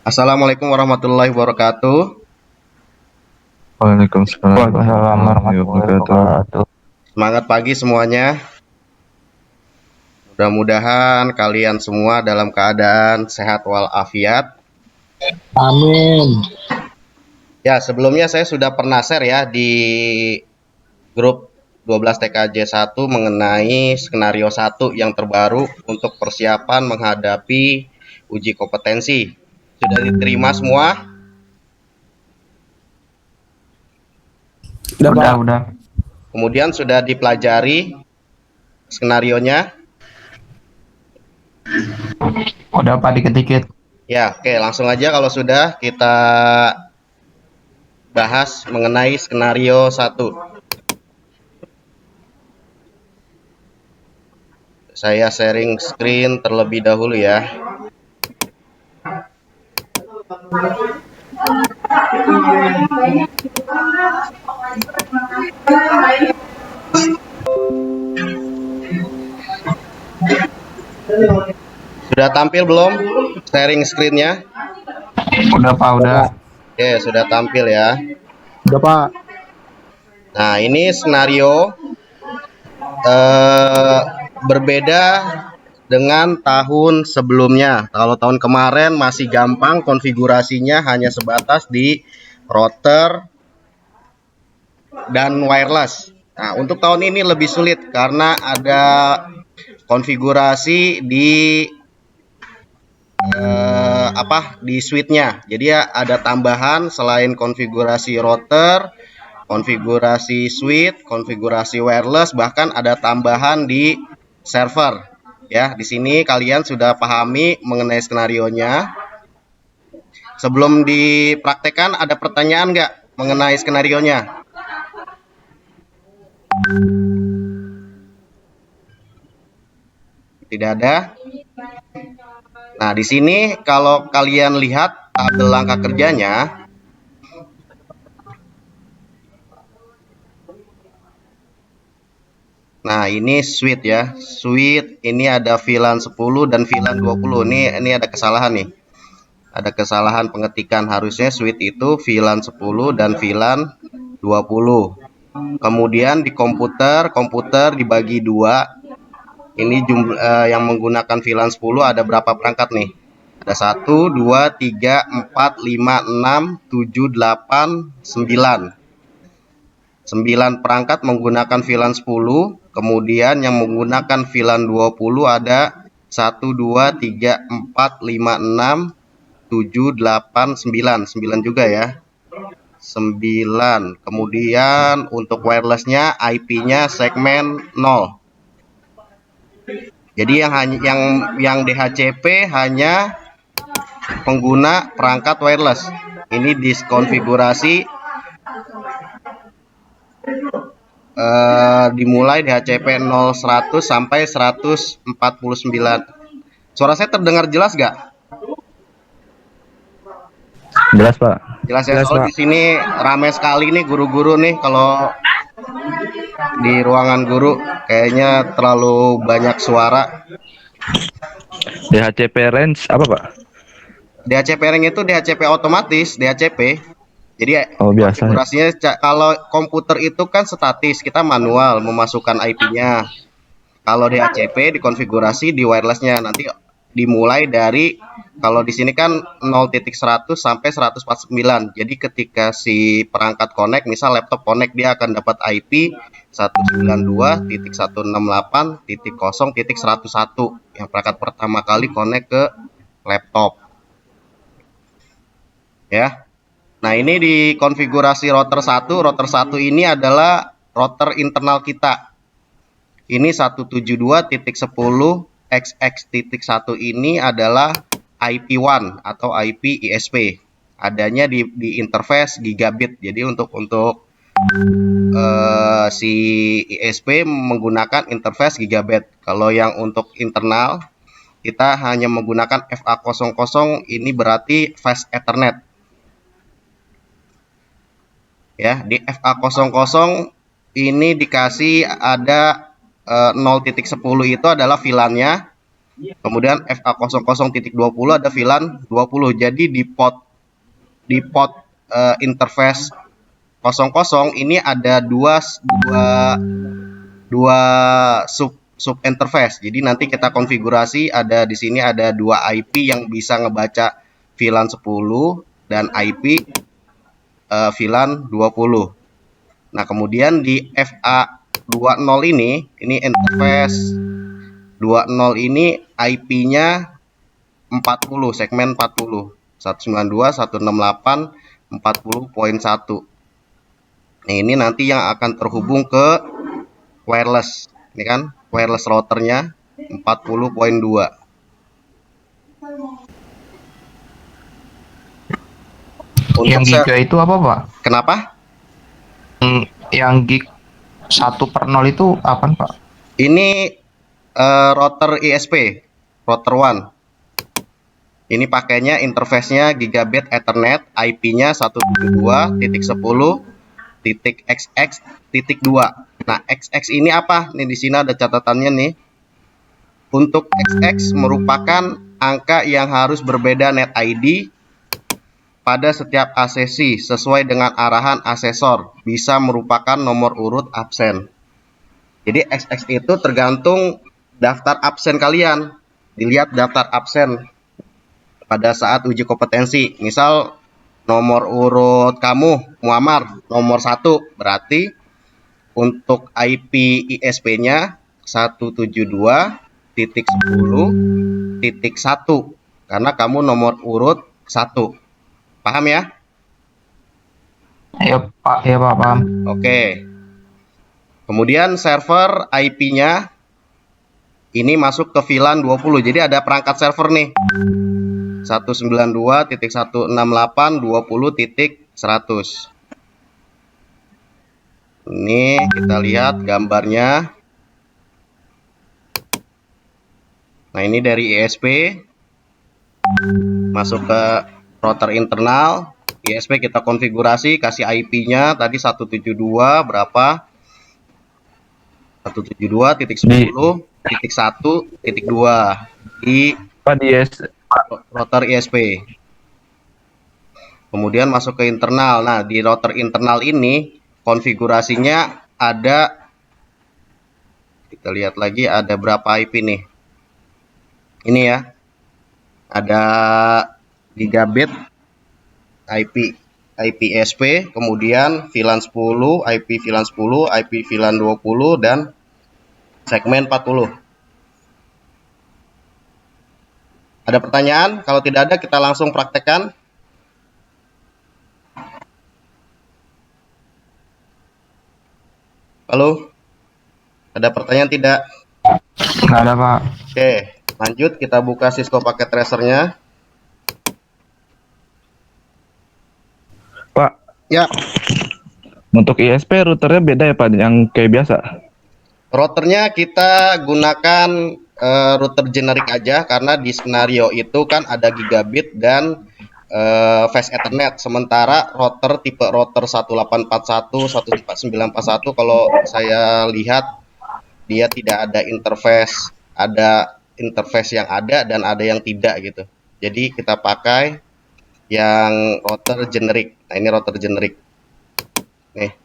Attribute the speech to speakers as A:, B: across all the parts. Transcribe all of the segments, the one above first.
A: Assalamualaikum warahmatullahi wabarakatuh.
B: Waalaikumsalam
C: Waalaikumsalam
B: warahmatullahi
C: warahmatullahi
B: wabarakatuh.
C: wabarakatuh.
A: Semangat pagi semuanya. Mudah-mudahan kalian semua dalam keadaan sehat walafiat.
C: Amin.
A: Ya, sebelumnya saya sudah pernah share ya di grup 12 TKJ 1 mengenai skenario 1 yang terbaru untuk persiapan menghadapi uji kompetensi. Sudah diterima semua?
C: Udah.
A: Kemudian sudah dipelajari skenarionya?
C: Udah Pak dikit-dikit.
A: Ya, oke, langsung aja kalau sudah kita bahas mengenai skenario 1. Saya sharing screen terlebih dahulu ya. Sudah tampil belum sharing screen-nya?
C: Udah Pak, udah.
A: Oke, sudah tampil ya.
C: Udah Pak.
A: Nah, ini skenario berbeda dengan tahun sebelumnya. Kalau tahun kemarin masih gampang, konfigurasinya hanya sebatas di router dan wireless. Nah, untuk tahun ini lebih sulit karena ada konfigurasi di di switch-nya. Jadi ya ada tambahan selain konfigurasi router, konfigurasi switch, konfigurasi wireless, bahkan ada tambahan di server. Ya, di sini kalian sudah pahami mengenai skenarionya. Sebelum dipraktekkan, ada pertanyaan nggak mengenai skenarionya? Tidak ada. Nah, di sini kalau kalian lihat tabel langkah kerjanya, nah ini switch ya. Switch ini ada VLAN 10 dan VLAN 20. Ini ada kesalahan nih. Ada kesalahan pengetikan, harusnya switch itu VLAN 10 dan VLAN 20. Kemudian di komputer dibagi dua. Ini jumlah yang menggunakan VLAN 10 ada berapa perangkat nih? Ada 1, 2, 3, 4, 5, 6, 7, 8, 9. 9 perangkat menggunakan VLAN 10. Kemudian yang menggunakan VLAN 20 ada 1, 2, 3, 4, 5, 6, 7, 8, 9. 9 juga ya. 9. Kemudian untuk wirelessnya IP-nya segmen 0. Jadi yang DHCP hanya pengguna perangkat wireless. Ini diskonfigurasi dimulai DHCP 0100 sampai 149. Suara saya terdengar jelas gak?
B: Jelas, Pak.
A: Jelas ya, soal di sini ramai sekali nih guru-guru nih. Kalau di ruangan guru kayaknya terlalu banyak suara.
B: DHCP range apa, Pak?
A: DHCP ring itu DHCP otomatis, DHCP. Jadi
B: Oh, biasa.
A: konfigurasinya kalau komputer itu kan statis, kita manual memasukkan IP-nya. Kalau DHCP dikonfigurasi di wirelessnya, nanti dimulai dari, kalau di sini kan 0.100 sampai 149. Jadi ketika si perangkat connect, misal laptop connect, dia akan dapat IP 192.168.0.101 yang perangkat pertama kali connect ke laptop. Ya. Nah, ini di konfigurasi router 1. Router 1 ini adalah router internal kita. Ini 172.10xx.1 ini adalah IP1 atau IP ISP. Adanya di interface gigabit. Jadi untuk si ISP menggunakan interface gigabit. Kalau yang untuk internal kita hanya menggunakan FA00, ini berarti fast Ethernet. Ya, di FA00 ini dikasih ada 0.10 itu adalah VLAN-nya. Kemudian FA00.20 ada VLAN 20. Jadi di port interface 00 ini ada dua sub interface. Jadi nanti kita konfigurasi ada di sini ada 2 IP yang bisa ngebaca VLAN 10 dan IP VLAN 20. Nah, kemudian di FA20 ini interface 20 ini IP-nya 40, segmen 40. 192.168.40.1. Nah, ini nanti yang akan terhubung ke wireless. Ini kan wireless routernya 40.2.
C: Yang giga itu apa, Pak?
A: Kenapa?
C: Yang gig 1/0 itu apa, Pak?
A: Ini router ISP, router 1. Ini pakainya interface-nya gigabit Ethernet, IP-nya 172.xx.2. Nah, XX ini apa? Nih di sini ada catatannya nih. Untuk XX merupakan angka yang harus berbeda net ID pada setiap asesi sesuai dengan arahan asesor, bisa merupakan nomor urut absen. Jadi XX itu tergantung daftar absen kalian. Dilihat daftar absen pada saat uji kompetensi. Misal nomor urut kamu Muammar nomor 1, berarti untuk IP ISP-nya 172.10.1 karena kamu nomor urut 1. Paham ya?
C: Ya, Pak. Ya, Pak, paham.
A: Oke. Kemudian server IP-nya ini masuk ke VLAN 20. Jadi ada perangkat server nih. 192.168.20.100. Ini kita lihat gambarnya. Nah, ini dari ISP masuk ke router internal. ISP kita konfigurasi, kasih IP-nya tadi 172 berapa? 172.10.1.2 di router ISP. Kemudian masuk ke internal. Nah, di router internal ini konfigurasinya ada, kita lihat lagi ada berapa IP nih. Ini ya. Ada gigabit IP IPSP, kemudian VLAN 10, IP VLAN 10, IP VLAN 20 dan segmen 40. Ada pertanyaan? Kalau tidak ada, kita langsung praktekkan. Halo? Ada pertanyaan tidak?
C: Nggak ada, Pak.
A: Oke, lanjut kita buka Cisco Packet Tracer-nya.
B: Pak,
A: Ya,
B: untuk ISP routernya beda ya Pak, yang kayak biasa?
A: routernya kita gunakan router generik aja karena di skenario itu kan ada gigabit dan fast Ethernet. Sementara router tipe router 1841, 14941 kalau saya lihat dia tidak ada interface, ada interface yang ada dan ada yang tidak gitu. Jadi kita pakai yang router generik. Nah, ini router generik. Nih,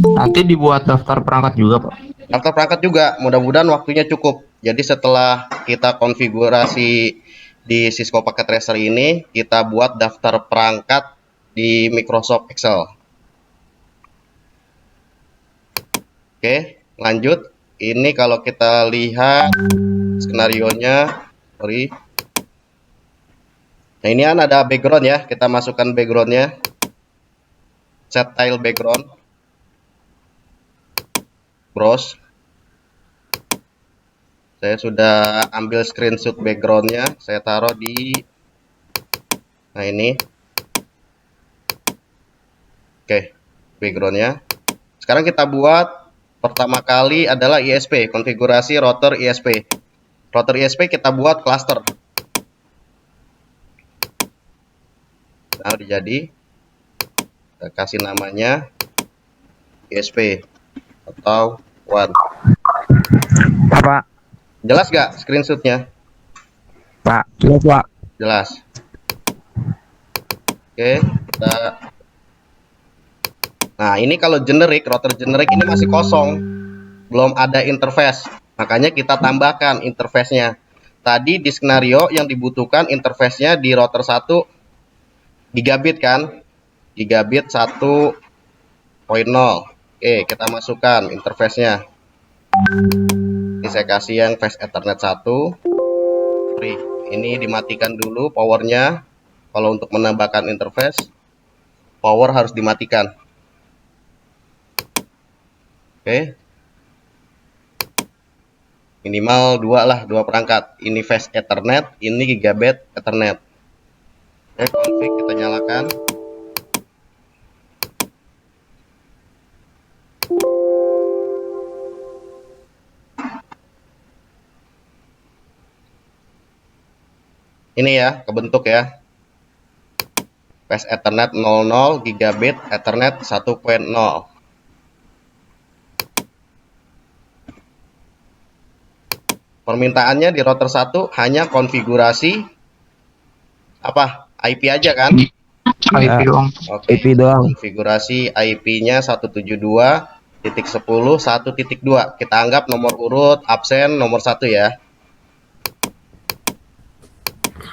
C: Nanti dibuat daftar perangkat juga, Pak.
A: daftar perangkat juga. Mudah-mudahan waktunya cukup. Jadi setelah kita konfigurasi di Cisco Packet Tracer ini, kita buat daftar perangkat di Microsoft Excel. Oke, lanjut. Ini kalau kita lihat skenarionya, sorry. Nah, ini kan ada background ya. Kita masukkan backgroundnya. Set tile background. Browse. Saya sudah ambil screenshot backgroundnya. Saya taruh di. Nah, ini. Oke, backgroundnya. Sekarang kita buat pertama kali adalah ISP, konfigurasi router ISP. Router ISP kita buat cluster. Nah, udah jadi. Kita kasih namanya ISP atau WAN.
B: Pak,
A: Jelas gak screenshotnya?
D: Pak. Jelas, Pak.
A: Jelas. Oke, kita. Nah, ini kalau generic, router generic ini masih kosong, belum ada interface. Makanya kita tambahkan interface-nya. Tadi di skenario yang dibutuhkan interface-nya di router 1 gigabit kan? Gigabit 1.0. Oke, kita masukkan interface-nya. Ini saya kasih yang Fast Ethernet 1 free. Ini dimatikan dulu powernya. Kalau untuk menambahkan interface, power harus dimatikan. Oke, minimal 2 lah, 2 perangkat. Ini Fast Ethernet, ini Gigabit Ethernet. Oke, config kita nyalakan. Ini ya, kebentuk ya. Fast Ethernet 00, Gigabit Ethernet 1.0. Permintaannya di router 1 hanya konfigurasi apa? IP aja kan?
C: IP doang.
A: Oke.
D: IP doang.
A: Konfigurasi IP-nya 172.10.1.2. Kita anggap nomor urut absen nomor 1 ya.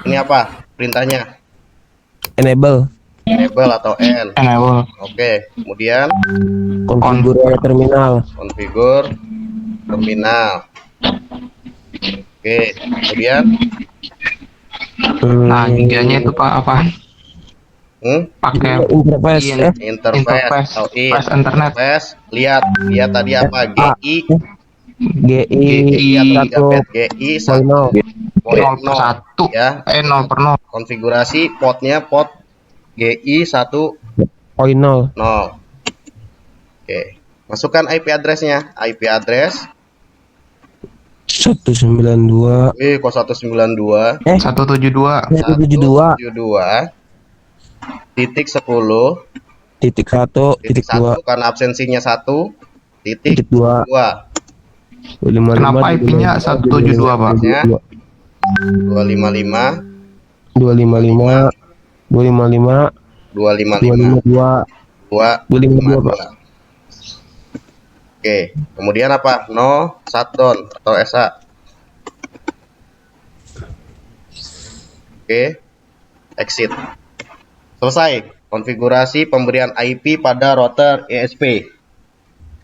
A: Ini apa? Perintahnya
D: Enable.
A: enable atau N.
C: Enable.
A: Oke, kemudian
D: Konfigur terminal.
A: konfigur terminal. Oke, kemudian
C: Nah, giganya itu Pak apa? Pakai
D: Interface.
A: interface atau
C: Fast Internet.
A: interface. Lihat tadi apa? GI
D: GI
A: atau gigabit GI
D: 1.0.
C: 0/1
A: ya.
C: 0/0.
A: Konfigurasi portnya port GI 1.0.
D: 0.
A: Oke, masukkan IP address-nya. IP address
D: 192.
A: kok 192
C: 172.
D: 172.
A: titik 10
D: Titik 1. Titik 2.
A: karena absensinya 1 titik
D: Titik 2.
A: 2.
C: Kenapa IP-nya 172 Pak?
A: Ya. 255
D: 255. 255.
A: 255
D: 252 Pak.
A: Oke, kemudian apa? No shutdown atau SA. Oke, exit. Selesai konfigurasi pemberian IP pada router ESP.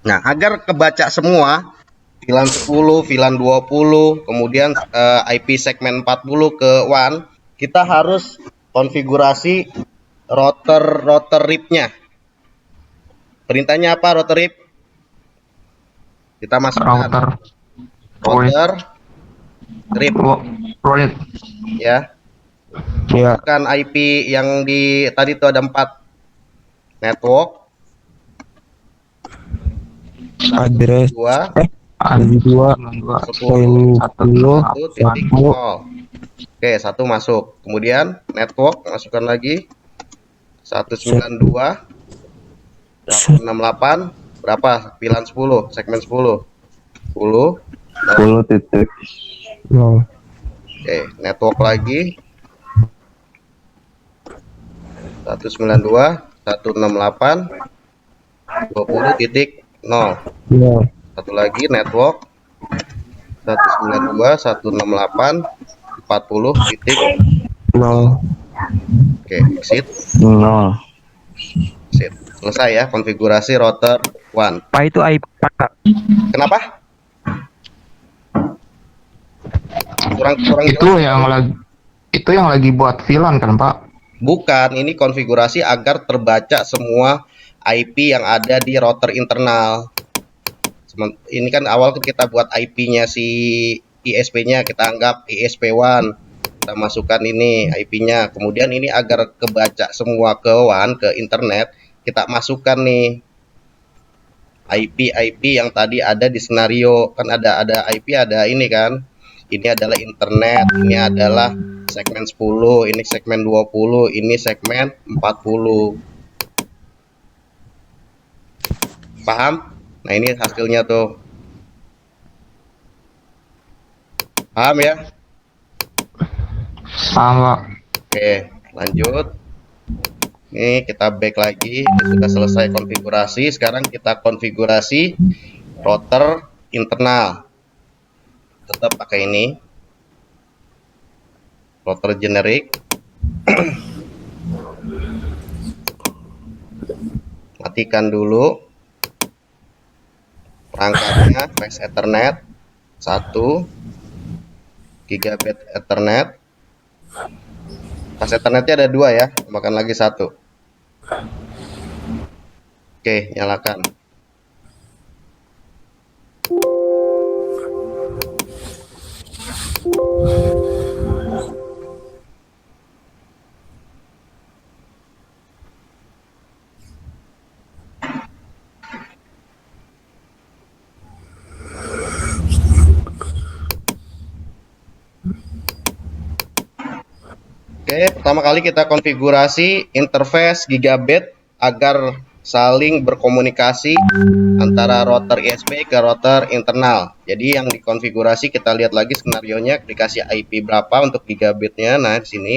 A: Nah, agar kebaca semua VLAN 10, VLAN 20, kemudian IP segmen 40 ke WAN, kita harus konfigurasi router RIP-nya. Perintahnya apa router RIP? Kita masukkan router RIP ya.
D: Ya.
A: Masukkan IP yang di tadi itu ada 4 network
D: Address
A: 2
D: 2
A: 10
D: 1.0.
A: Oke, 1 masuk. Kemudian network masukkan lagi 192 168 berapa? Pilan 10, segmen 10. 10
B: titik.
A: Oke, network lagi 192 168 20.0.
D: Ya.
A: Satu lagi network 192 168 40.0. Oke, exit. Exit. Selesai ya konfigurasi router WAN.
D: Pak itu IP Pak.
A: Kenapa? Kurang
C: Itu
A: jelas.
C: yang lagi buat VLAN kan Pak?
A: Bukan, ini konfigurasi agar terbaca semua IP yang ada di router internal. Ini kan awal kita buat IP-nya si ISP-nya, kita anggap ISP1. Kita masukkan ini IP-nya. Kemudian ini agar kebaca semua ke WAN, ke internet, kita masukkan nih IP yang tadi ada di skenario. Kan ada IP, ada ini kan. Ini adalah internet, ini adalah segmen 10, ini segmen 20, ini segmen 40. Paham? Nah, ini hasilnya tuh. Paham ya?
C: Paham, Pak.
A: Oke, lanjut. Ini kita back lagi. Ini sudah selesai konfigurasi. Sekarang kita konfigurasi router internal. Tetap pakai ini. Router generic. Matikan dulu perangkatnya. Flash Ethernet 1 gigabit Ethernet. Pas Ethernetnya ada 2 ya, tambahkan lagi 1. Oke, nyalakan. Oke, pertama kali kita konfigurasi interface gigabit agar saling berkomunikasi antara router ISP ke router internal. Jadi yang dikonfigurasi kita lihat lagi skenarionya, dikasih IP berapa untuk gigabitnya. Nah, di sini.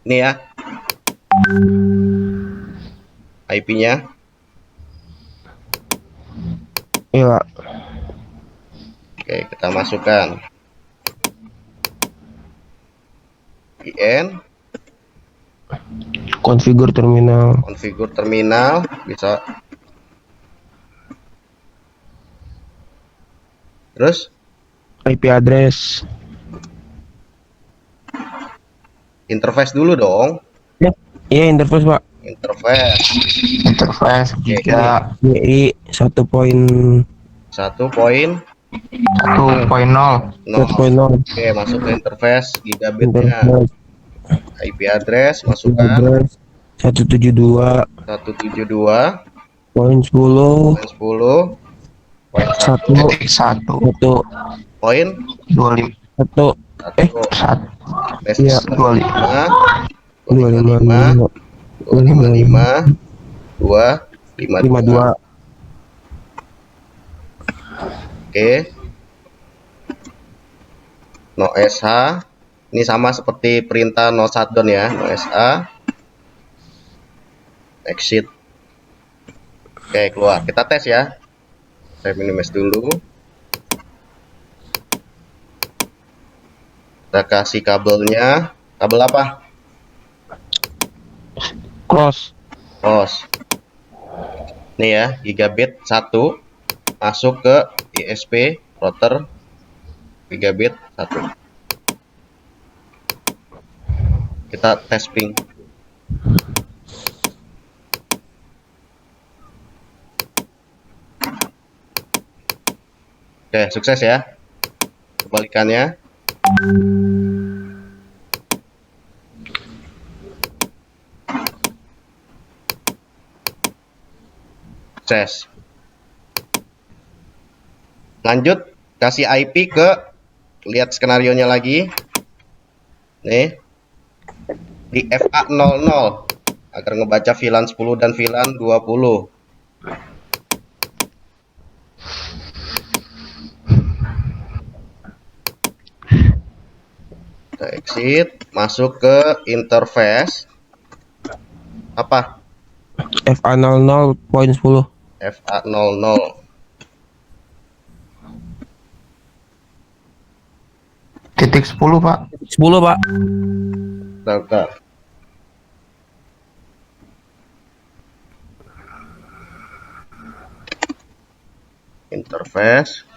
A: Ini ya. IP-nya.
D: Iya, Pak.
A: Oke, kita masukkan. IN
D: Konfigur terminal.
A: konfigur terminal bisa. Terus
D: IP address.
A: interface dulu dong.
D: Ya, iya interface, Pak.
A: Interface
C: Interface giga
D: GI 1.0.
A: 1.0.
C: 1.0.
D: 1.0.
A: Oke, masuk ke interface gigabitnya.
D: Interface
A: IP address masukkan
D: address 172.10.1
A: 10 poin 1
C: Titik 1.
A: poin
C: 25.
D: 1
C: 1.
D: Iya.
A: 25
D: 255
A: 255 252.
D: 52.
A: Oke. No SH. Ini sama seperti perintah no shutdown ya. No SH. Exit. Oke, keluar. Kita tes ya. Saya minimize dulu. Kita kasih kabelnya. Kabel apa?
D: Cross.
A: Cross. Nih ya, gigabit 1 masuk ke ISP router gigabit 1. Kita tes ping. Oke, sukses ya. Kebalikannya. Sukses. Lanjut, kasih IP ke, lihat skenarionya lagi. Nih. Di FA00 agar ngebaca VLAN 10 dan VLAN 20. Kita exit, masuk ke interface. Apa?
D: FA00.10.
A: FA00.
C: Titik 10, Pak.
D: 10, Pak.
A: Bentar. Interface.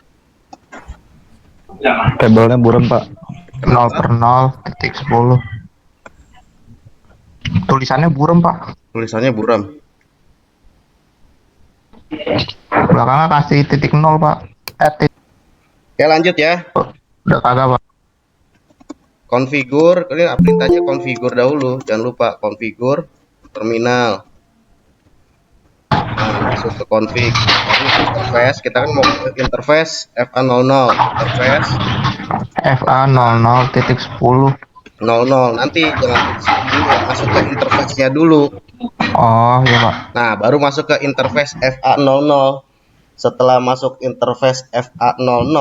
B: Kabelnya buram, Pak.
C: 0/0 titik 10. Tulisannya buram, Pak.
A: Tulisannya buram.
C: Belakangnya kasih titik 0, Pak.
A: Oke, lanjut ya.
C: Udah kagak, Pak.
A: Konfigur, ini perintahnya konfigur dahulu. Jangan lupa konfigur terminal. Nah, masuk ke config. Ini interface, kita kan mau ke interface FA00. Interface
C: FA00 titik 10.
A: 00. Nanti jangan dulu, masuk ke interface-nya dulu.
C: Oh, iya, Pak.
A: Nah, baru masuk ke interface FA00. Setelah masuk interface FA00,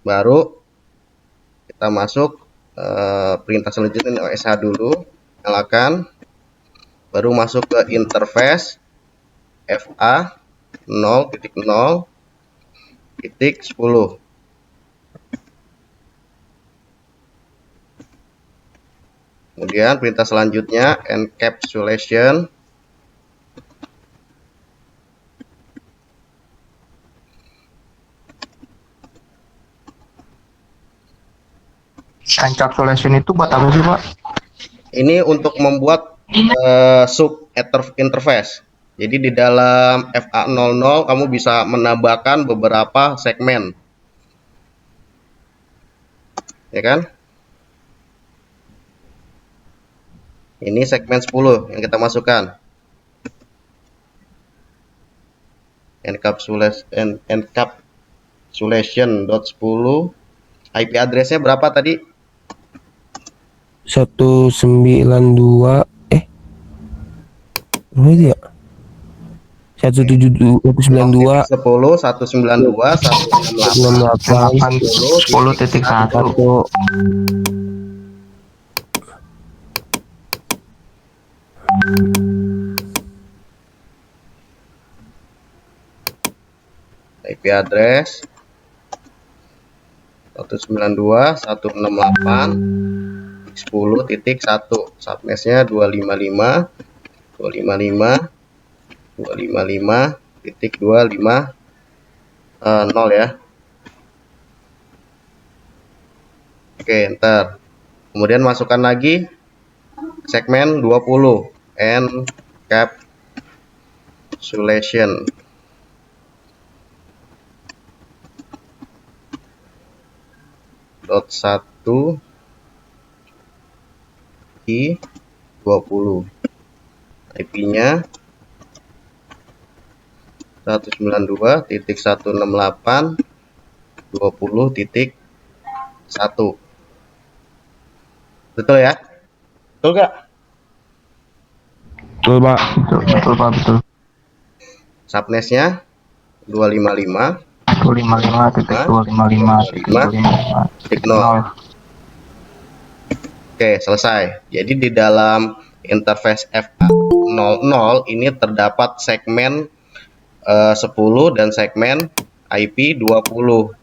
A: baru kita masuk perintah selanjutnya OSH dulu, nyalakan, baru masuk ke interface FA 0.0.10. Kemudian perintah selanjutnya encapsulation
C: Encapsulation itu buat apa sih, Pak?
A: ini untuk membuat sub interface. Jadi di dalam FA00 kamu bisa menambahkan beberapa segmen, ya kan? Ini segmen 10 yang kita masukkan. Encapsulation.10. IP address-nya berapa tadi?
D: 192 berapa itu ya? 192
A: 10 192 168
C: 10.1.
D: 1.
A: IP address 192.168.10.1, subnetnya 255.255.250 ya. Oke, enter. Kemudian masukkan lagi segmen 20 encapsulation. .1 I 20, IP-nya 192.168.20.1. Betul ya? Betul gak?
B: Betul, Pak.
C: Betul, Pak, betul.
A: Subnetnya 255
C: 255.255.255.0.
A: Oke, selesai. Jadi di dalam interface FA00 ini terdapat segmen 10 dan segmen IP 20.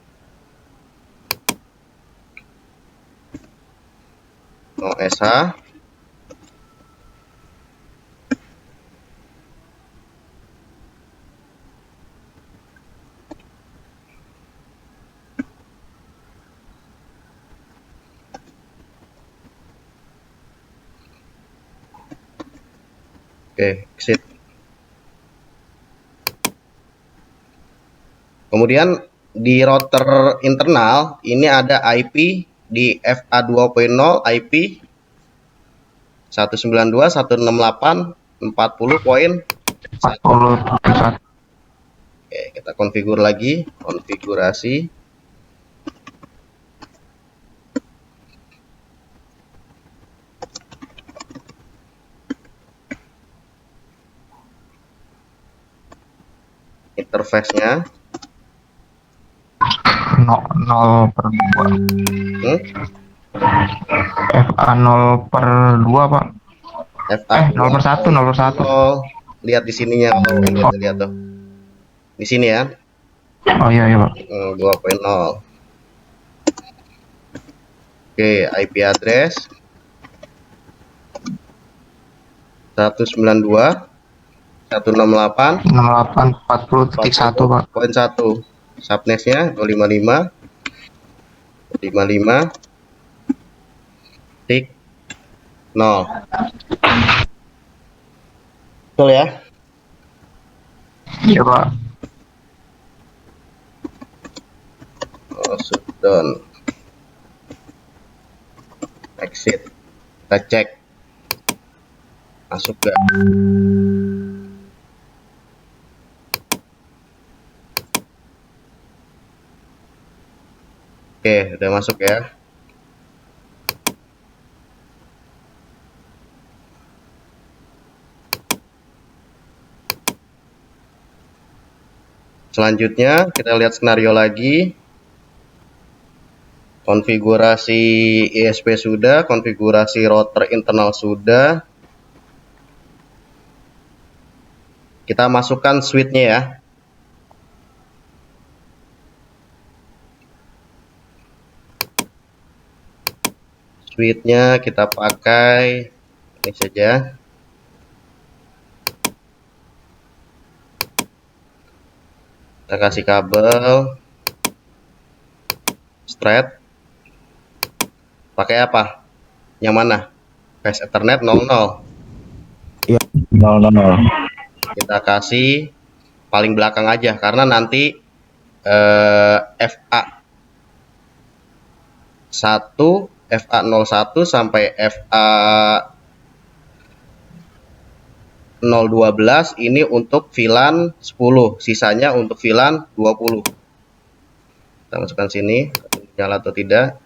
A: OSH Oke, exit. Kemudian di router internal ini ada IP di FA2.0 IP 192.168.40.1.
C: 40.1.
A: Oke, kita konfigur lagi, konfigurasi. Interface-nya
C: 0/2. FA 0/2, Pak.
A: FA
C: 0/1. 0/1.
A: lihat di sininya kalau Windows lihat tuh. Di sini ya.
C: Oh iya, Pak.
A: 2.0. Oke, IP address 192.168.40.1,
C: 68 40.1, Pak.
A: subnetnya 255 55.0. Betul ya?
C: Iya, Pak.
A: Shutdown, exit, kita cek masuk gak. Oke, udah masuk ya. Selanjutnya kita lihat skenario lagi. Konfigurasi ISP sudah, konfigurasi router internal sudah. Kita masukkan switch-nya ya. Switch-nya kita pakai ini saja. Kita kasih kabel straight. Pakai apa? Yang mana? Flash Ethernet 00.
B: No.
A: Kita kasih paling belakang aja karena nanti FA 1, FA01 sampai FA 012 ini untuk VLAN 10, sisanya untuk VLAN 20. Kita masukkan sini, nyala atau tidak.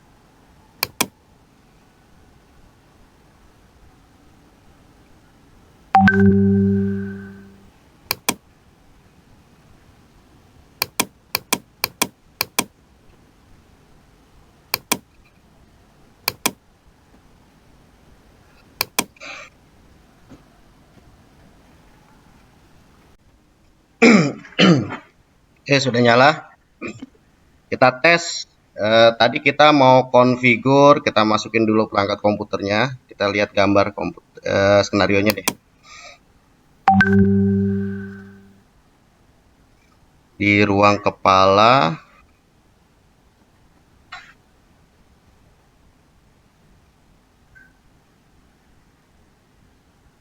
A: Oke, sudah nyala. Kita tes. Tadi kita mau konfigur, kita masukin dulu perangkat komputernya. Kita lihat gambar skenario nya deh. Di ruang kepala,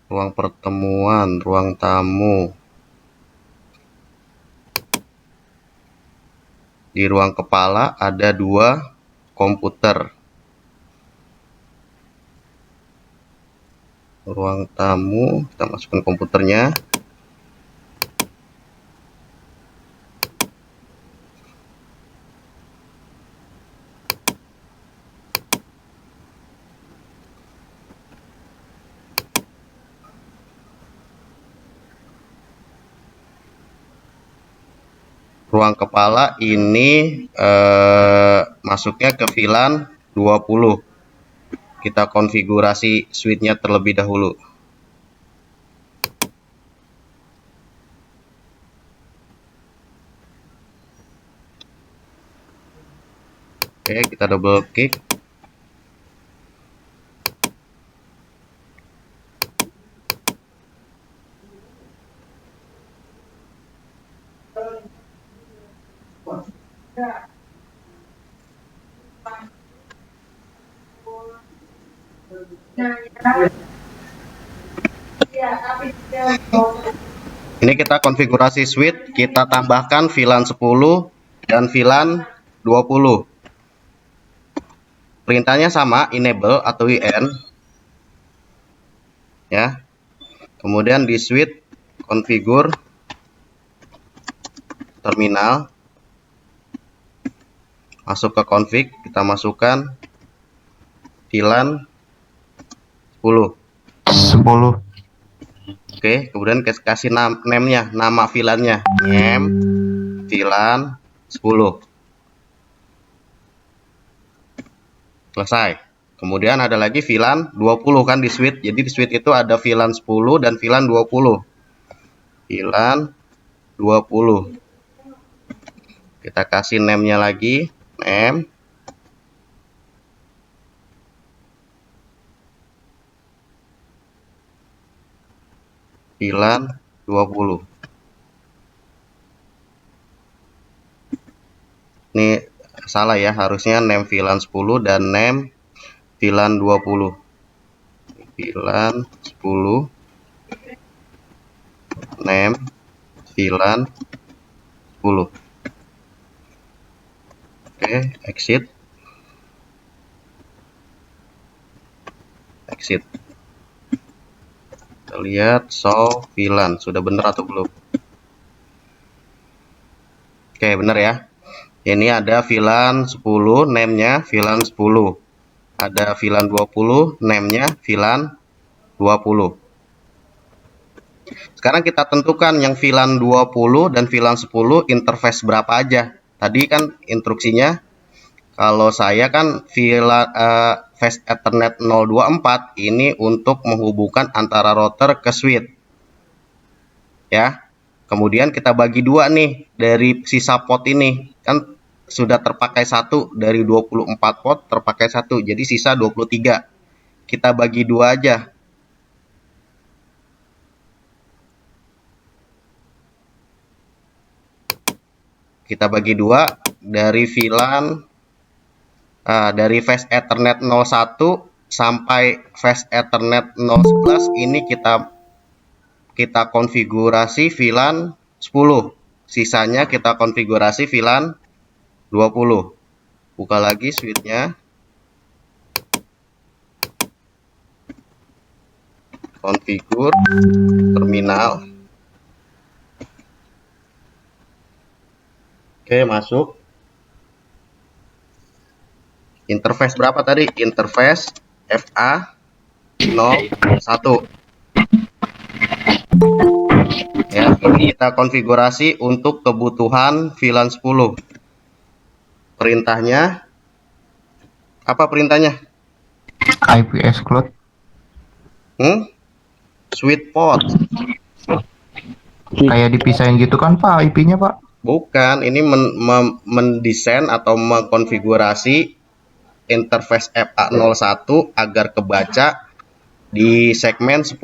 A: ruang pertemuan, ruang tamu. Di ruang kepala ada 2 komputer. Ruang tamu, kita masukkan komputernya. Ruang kepala ini masuknya ke VLAN 20. Kita konfigurasi switch-nya terlebih dahulu. Oke, kita double klik. Ini kita konfigurasi switch, kita tambahkan VLAN 10 dan VLAN 20. Perintahnya sama, enable atau IN. Ya. Kemudian di switch konfigur terminal. Masuk ke config, kita masukkan VLAN 10. Oke, kemudian kasih name-nya, nama VLAN-nya, name VLAN 10. Selesai. Kemudian ada lagi VLAN 20 kan di switch. Jadi di switch itu ada VLAN 10 dan VLAN 20. VLAN 20. Kita kasih name-nya lagi, name VLAN 20. Ini salah ya, harusnya name VLAN 10 dan name VLAN 20. VLAN 10 name VLAN 10. Oke, exit. Kita lihat show VLAN sudah benar atau belum. Oke, benar ya. Ini ada VLAN 10, name-nya VLAN 10. Ada VLAN 20, name-nya VLAN 20. Sekarang kita tentukan yang VLAN 20 dan VLAN 10 interface berapa aja. Tadi kan instruksinya Kalau saya kan Fast Ethernet 024 ini untuk menghubungkan antara router ke switch. Ya. Kemudian kita bagi dua nih dari sisa pot ini. Kan sudah terpakai satu dari 24 pot terpakai satu. Jadi sisa 23. Kita bagi dua aja. Kita bagi dua dari VLAN dari Fast Ethernet 01 sampai Fast Ethernet 011 ini kita konfigurasi VLAN 10. Sisanya kita konfigurasi VLAN 20. Buka lagi switch-nya. Konfigur terminal. Oke, masuk. Interface berapa tadi? Interface FA01. Ya, ini kita konfigurasi untuk kebutuhan VLAN 10. Perintahnya apa perintahnya?
C: IP exclude.
A: Switch port.
C: Kayak dipisahin gitu kan Pak IP-nya Pak?
A: Bukan, ini mendesain atau mengkonfigurasi interface FA01 agar kebaca di segmen 10.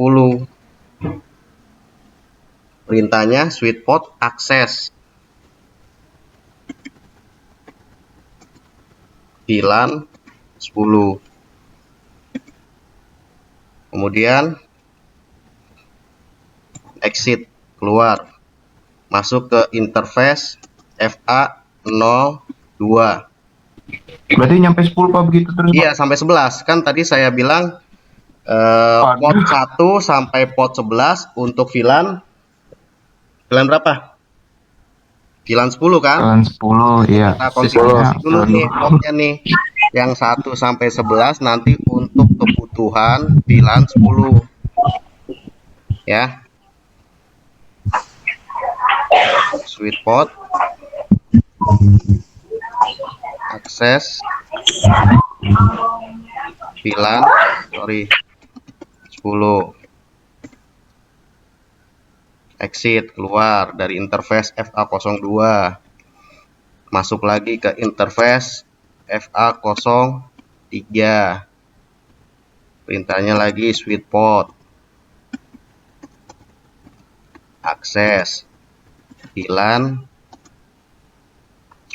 A: Perintahnya switch port akses VLAN 10. Kemudian exit, keluar, masuk ke interface FA02.
C: Berarti nyampe 10 Pak begitu terus Pak?
A: Iya, sampai 11. Kan tadi saya bilang pot 1 sampai pot 11 untuk VLAN berapa? VLAN 10 kan?
C: VLAN 10 iya.
A: Kita konfigurasi dulu nih potnya nih. Yang 1 sampai 11 nanti untuk kebutuhan VLAN 10. Ya. Switch port akses VLAN 10. Exit, keluar dari interface FA02. Masuk lagi ke interface FA03. Perintahnya lagi switch port akses VLAN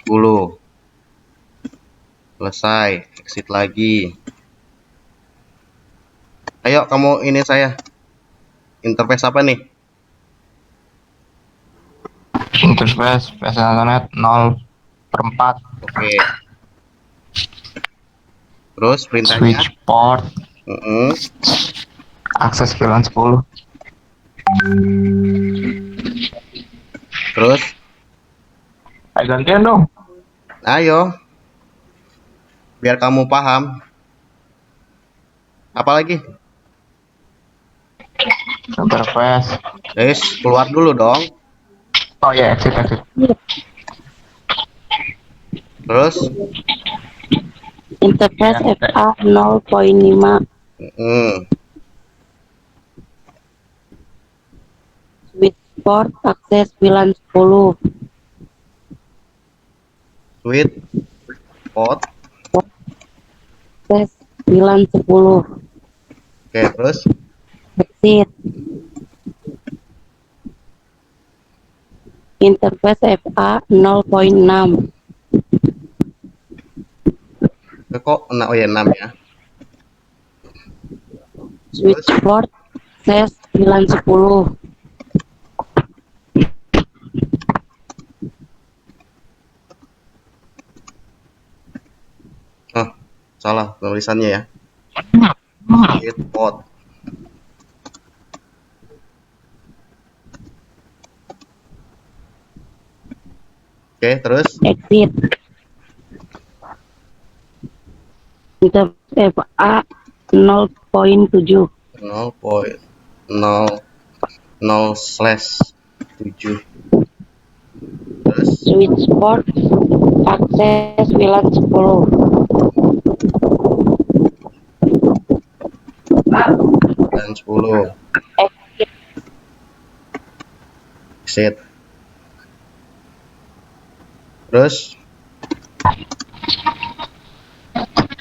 A: 10. Selesai, exit lagi. Ayo kamu ini saya. Interface apa nih?
C: Interface Fast Ethernet 0/4.
A: Oke. Terus perintahnya
C: Switch port akses VLAN 10.
A: Terus
C: Ayo gantian dong.
A: ayo. Biar kamu paham. Apalagi?
C: Interface.
A: Keluar dulu dong.
C: Oh ya, exit.
A: Terus
E: interface FA 0.5 switch port akses VLAN 10.
A: switch port
E: Akses VLAN 10.
A: Oke, terus
E: Exit. Interface FA 0.6
A: kok oh ya 6 ya.
E: switch port akses VLAN 10.
A: Salah tulisannya ya. Switch port. Oke, terus
E: Exit. Interface FA 0.7
A: 0.00/7. Terus
E: switchboard akses VLAN 10.
A: dan 10
E: Exit
A: exit. Terus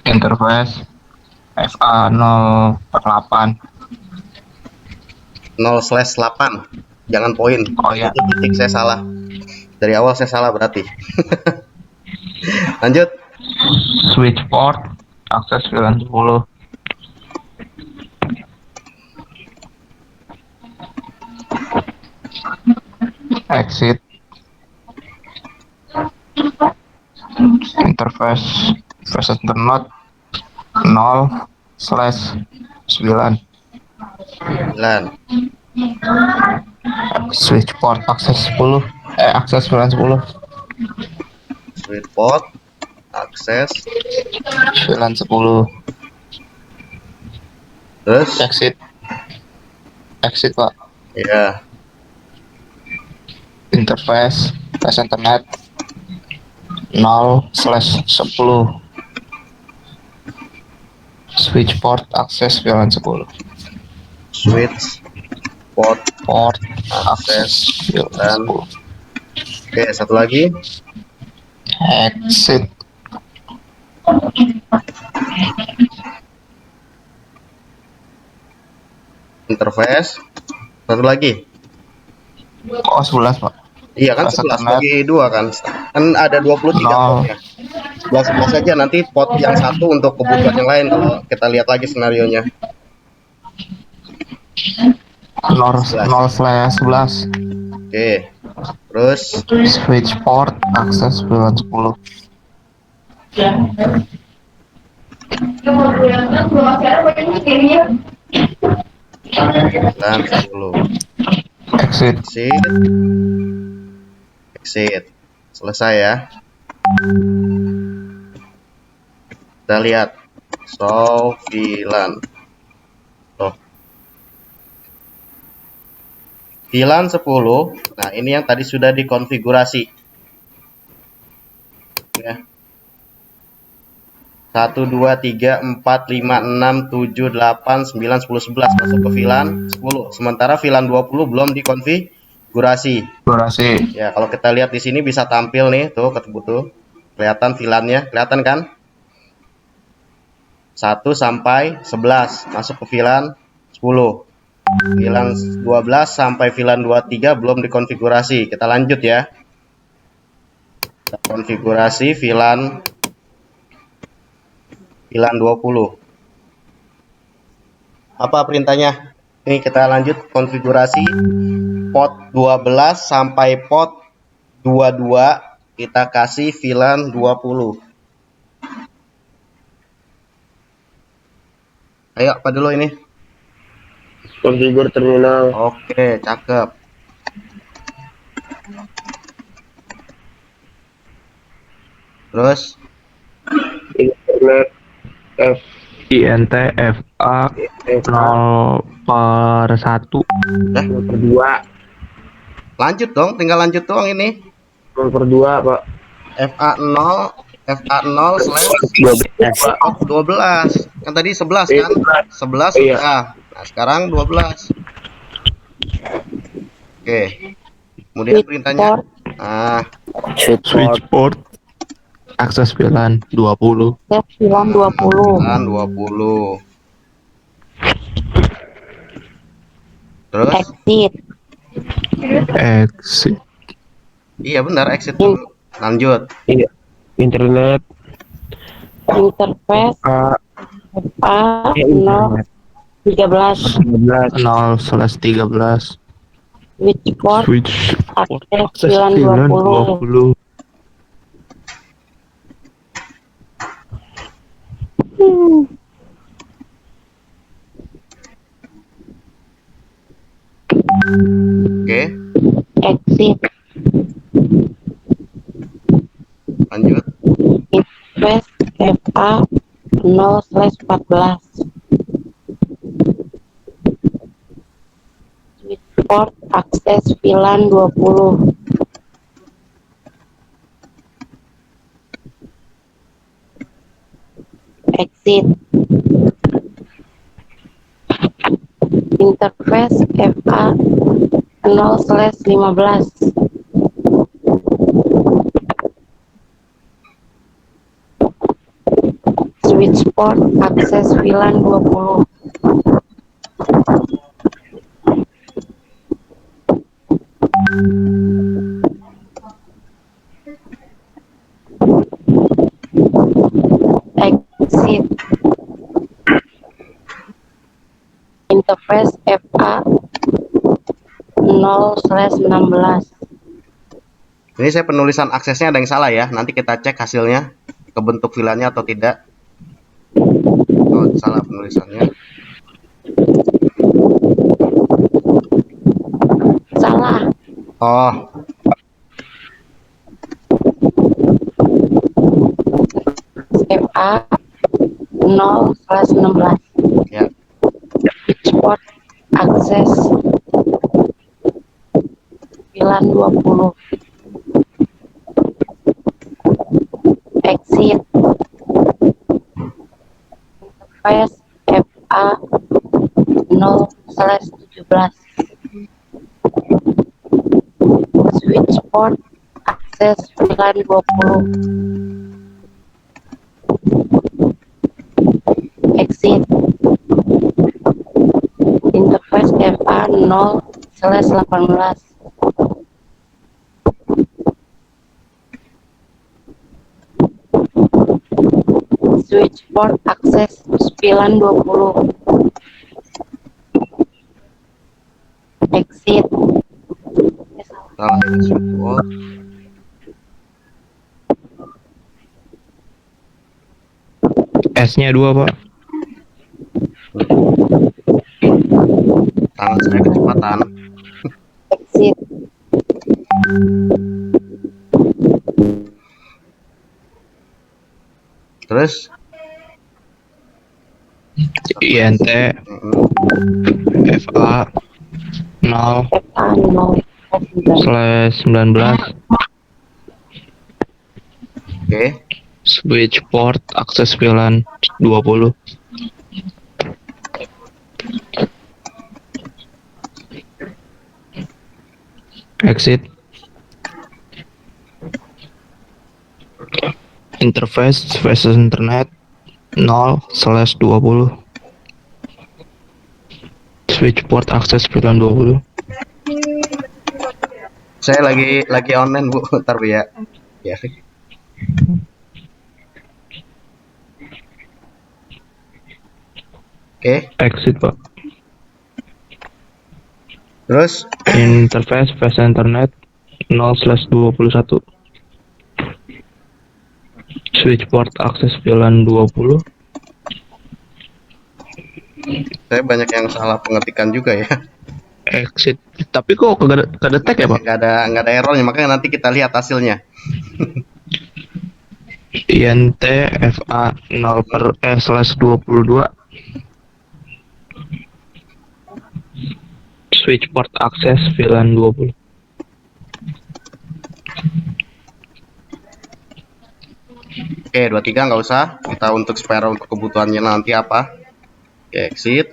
C: interface FA048.
A: 0/8, jangan poin.
C: Oh ya,
A: Itu titik, saya salah. Dari awal saya salah berarti. Lanjut.
C: switchboard akses VLAN 10. Exit interface face internet 0/9.
A: 9.
C: Switchboard akses 10. Akses VLAN 10.
A: Switchboard akses.
C: VLAN 10.
A: Terus
C: Exit. Exit, Pak.
A: ya,
C: Interface face internet 0/10. Switchboard akses VLAN 10.
A: switch port
C: Port
A: akses
C: akses VLAN
A: dan
C: 10.
A: oke, satu lagi.
C: Exit
A: Interface. Satu lagi.
C: oh 11, Pak.
A: Iya kan,
C: Face
A: 11
C: internet
A: bagi 2 kan. Kan ada 23
C: nol.
A: potnya. 11 saja, nanti pot yang satu untuk kebutuhan yang lain kalau kita lihat lagi senarionya.
C: 0/11.
A: Oke. Terus
C: Switchboard akses VLAN 10.
A: dan 10.
C: Exit
A: Exit. Exit. Selesai ya. Kita lihat show VLAN. Tuh. VLAN 10. Nah, ini yang tadi sudah dikonfigurasi. Ya. 1 2 3 4 5 6 7 8 9 10 11 masuk ke VLAN 10. Sementara VLAN 20 belum dikonfigurasi.
C: durasi.
A: Ya, kalau kita lihat di sini bisa tampil nih, tuh tuh. Kelihatan VLAN-nya, kelihatan kan? 1 sampai 11 masuk ke VLAN 10. VLAN 12 sampai VLAN 23 belum dikonfigurasi. Kita lanjut ya. Kita konfigurasi VLAN 20. Apa perintahnya? Ini kita lanjut konfigurasi port 12 sampai port 22 kita kasih VLAN 20. Ayo, apa dulu ini?
F: Konfigur terminal.
A: Oke, cakep. Terus
F: Internet F
C: INTFA 0/1.
F: 0/2.
A: lanjut dong, tinggal lanjut doang ini.
F: 0/2, Pak.
A: FA0 12. Kan tadi 11 kan? 11
F: Iya.
A: sudah. Nah, sekarang 12. Oke. Kemudian perintahnya. Nah,
C: Switchboard akses VLAN 20.
E: VLAN 20.
A: VLAN 20. Terus?
E: Exit
C: Exit
A: Iya benar, exit dulu. Lanjut.
F: Iya. Internet
E: interface
F: A
E: FA
F: internet
E: 013.
F: 12.
C: 0/13.
E: Switchboard
C: Switchboard
E: akses
C: akses
E: VLAN
C: VLAN
E: 20.
C: 20.
A: Oke,
E: Exit
A: lanjut.
E: interface FA 0/14. Switchboard akses VLAN 20. exit, interface FA 0/15, switch port akses VLAN 20, exit, interface FA 0/16.
A: Ini saya penulisan aksesnya ada yang salah ya. Nanti kita cek hasilnya kebentuk VLAN-nya atau tidak. Oh, salah penulisannya.
E: Salah.
A: Oh,
E: FA 0/16.
A: ya.
E: Switch port akses VLAN 20. Exit, interface FA 0/17. Switch port akses VLAN 20. Exit, interface FA 0/18. Switch port akses VLAN 20. Exit,
A: Salah ya, switch port.
C: S-nya 2, Pak.
A: Tangan saya kecepatan.
E: exit,
A: Terus
C: INT FA 0/19.
E: FA 0/19.
A: oke.
C: Switch port akses VLAN 20. Exit, interface versus internet 0/20. Switch port akses VLAN 20.
A: Saya lagi online, Bu. Ntar Bu ya. Ya. Oke.
C: Exit, Pak.
A: Terus
C: Interface versus internet 0/21. Switch port akses VLAN 20.
A: saya banyak yang salah pengetikan juga ya.
C: Exit. Tapi kok kedetek ya, Pak?
A: Nggak ada errornya, makanya nanti kita lihat hasilnya.
C: INT FA 0/22. Switch port akses VLAN 20.
A: Oke, 23 nggak usah. Kita untuk spare untuk kebutuhannya nanti apa. Oke, exit.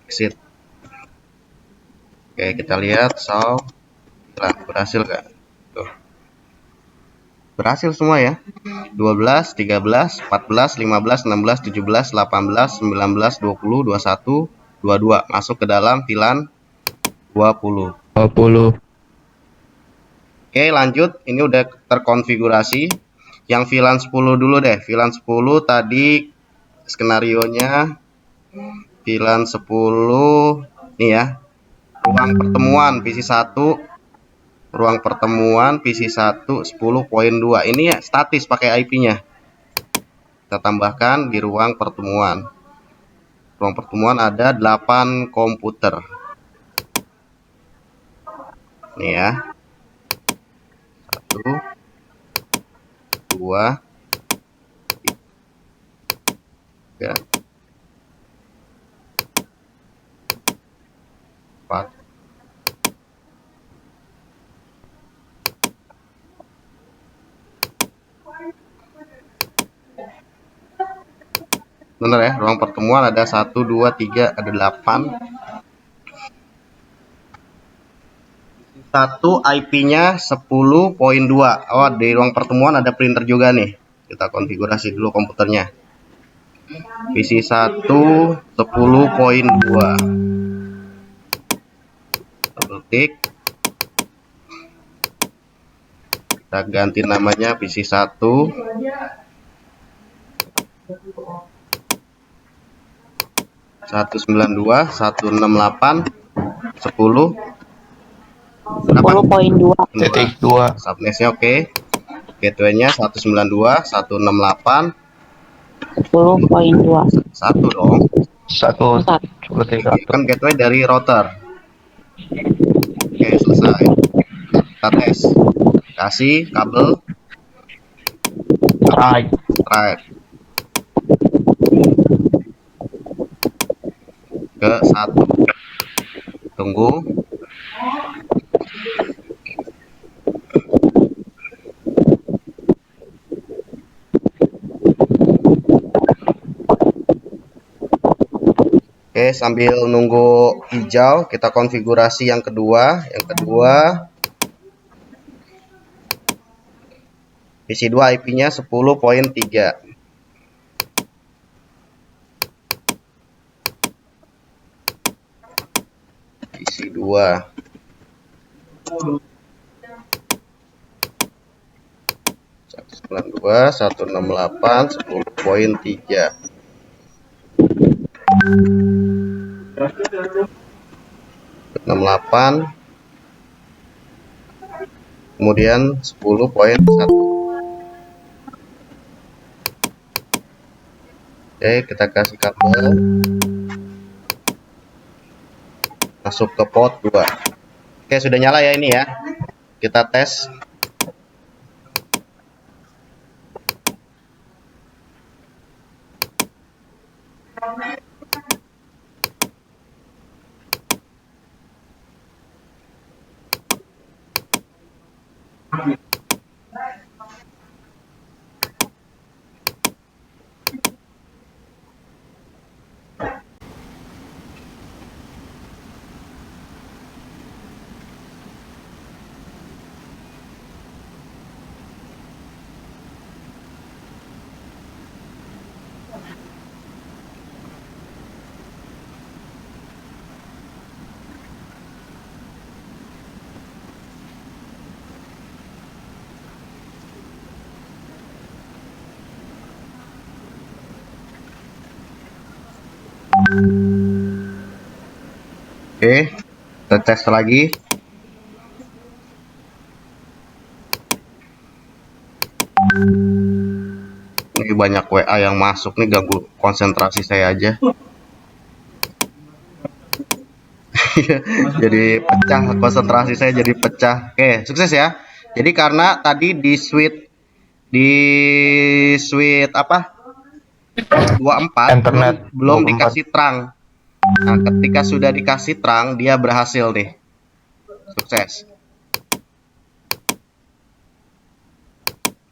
A: Exit. Oke, kita lihat solve. Nah, berhasil nggak? Tuh. Berhasil semua ya. 12, 13, 14, 15, 16, 17, 18, 19, 20, 21, 22 masuk ke dalam VLAN 20.
C: 20.
A: Oke, lanjut. Ini udah terkonfigurasi. Yang VLAN 10 dulu deh. VLAN 10 tadi skenarionya VLAN 10 nih ya. Ruang pertemuan PC 1, ruang pertemuan PC 1 10.2. Ini ya statis pakai IP-nya. Kita tambahkan di ruang pertemuan. Ruang pertemuan ada 8 komputer. Nih ya. 1 2 3 4 5 Bener ya, ruang pertemuan ada 1, 2, 3, ada 8. Satu IP-nya 10.2. Oh, di ruang pertemuan ada printer juga nih. Kita konfigurasi dulu komputernya. PC 1 10.2. Double klik. Kita ganti namanya PC 1. 192, 168, 10.
E: 10.2.
C: Titik 2.
A: Subnetnya oke. Gateway-nya 192, 168,
E: 10.2.
A: 1 dong.
C: 1
E: Bentar.
C: seperti
A: Kan gateway dari router. Oke, selesai. Kita tes. Kasih kabel
C: right.
A: drive ke 1. Tunggu. Oke, sambil nunggu hijau, kita konfigurasi yang kedua. PC 2 IP-nya 10.3. PC 2. 192, 168, 10.3. enam delapan, kemudian 10.1. Oke, kita kasih kabel masuk ke port 2. Oke, sudah nyala ya ini ya. Kita tes. Oke, kita tes lagi. Ini banyak WA yang masuk nih, ganggu konsentrasi saya aja. Jadi pecah, konsentrasi saya jadi pecah. Oke, sukses ya. Jadi karena tadi di suite apa? 24
C: Internet
A: belum
C: 24.
A: dikasih terang. Nah, ketika sudah dikasih terang, dia berhasil nih. Sukses.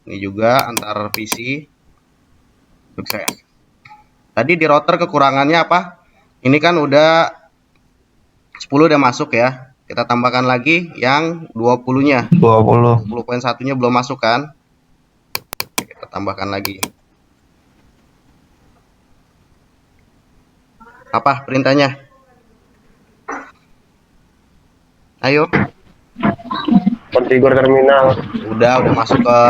A: Ini juga antar PC. Sukses. Tadi di router kekurangannya apa? Ini kan udah 10 udah masuk ya. Kita tambahkan lagi yang 20-nya. 20.1-nya belum masuk kan? Kita tambahkan lagi. Apa perintahnya? Ayo.
F: Konfigur terminal.
A: Udah masuk ke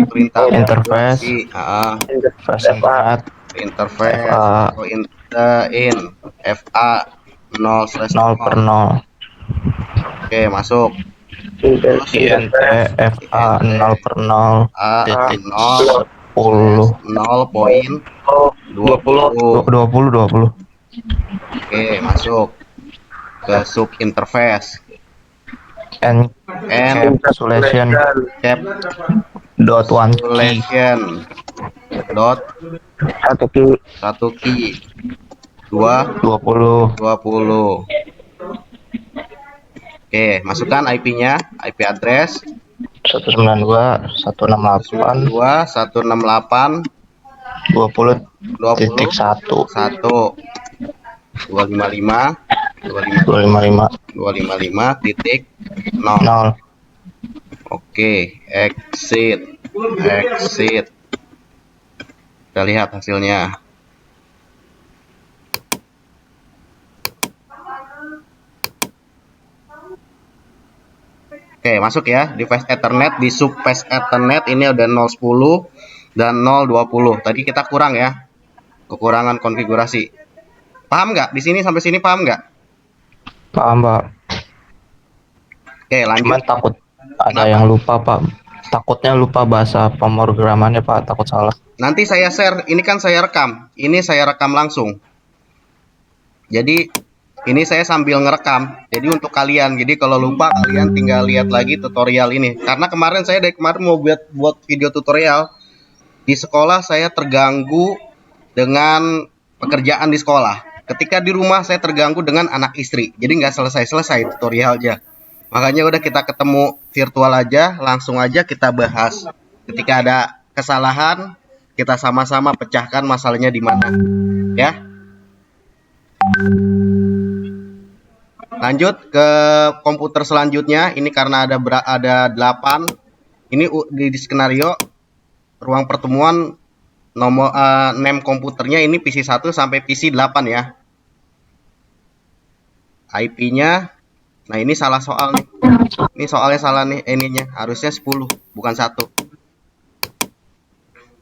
A: perintah
C: Interface.
F: Interface FA.
A: Interface.
C: FA.
A: In FA 0/0. Oke, masuk.
C: INT FA 0/0
A: A
C: titik
A: 0 0.20. Oke, masuk ke sub interface.
C: Encapsulation
A: Cap
C: dot one key.
A: Selection dot 1 key 20. Oke, masukkan IP-nya, IP address
C: 192 168
A: 168
F: titik
A: 20
F: 1
A: 1 255
F: 255
A: 255 titik 0.
F: 0.
A: Oke, exit. Kita lihat hasilnya. Oke, masuk ya. Device Ethernet di subpath Ethernet ini udah 010 dan 020. Tadi kita kurang ya. Kekurangan konfigurasi. Paham nggak? Di sini sampai sini paham nggak?
F: Paham, Pak.
A: Oke, lanjut.
F: Cuman takut ada
A: Kenapa?
F: yang lupa, Pak. Takutnya lupa bahasa pemrogramannya, Pak. Takut salah.
A: Nanti saya share. Ini kan saya rekam. Ini saya rekam langsung. Jadi ini saya sambil ngerekam. Jadi untuk kalian. Jadi kalau lupa kalian tinggal lihat lagi tutorial ini. Karena kemarin saya dari kemarin mau buat video tutorial. Di sekolah saya terganggu dengan pekerjaan di sekolah. Ketika di rumah saya terganggu dengan anak istri. Jadi nggak selesai-selesai tutorialnya. Makanya udah kita ketemu virtual aja, langsung aja kita bahas. Ketika ada kesalahan, kita sama-sama pecahkan masalahnya di mana. Ya. Lanjut ke komputer selanjutnya. Ini karena ada 8. Ini di skenario ruang pertemuan nomor name komputernya ini PC 1 sampai PC 8 ya. IP-nya. Nah, ini salah soal nih. Ini soalnya salah nih ininya. Harusnya 10, bukan 1.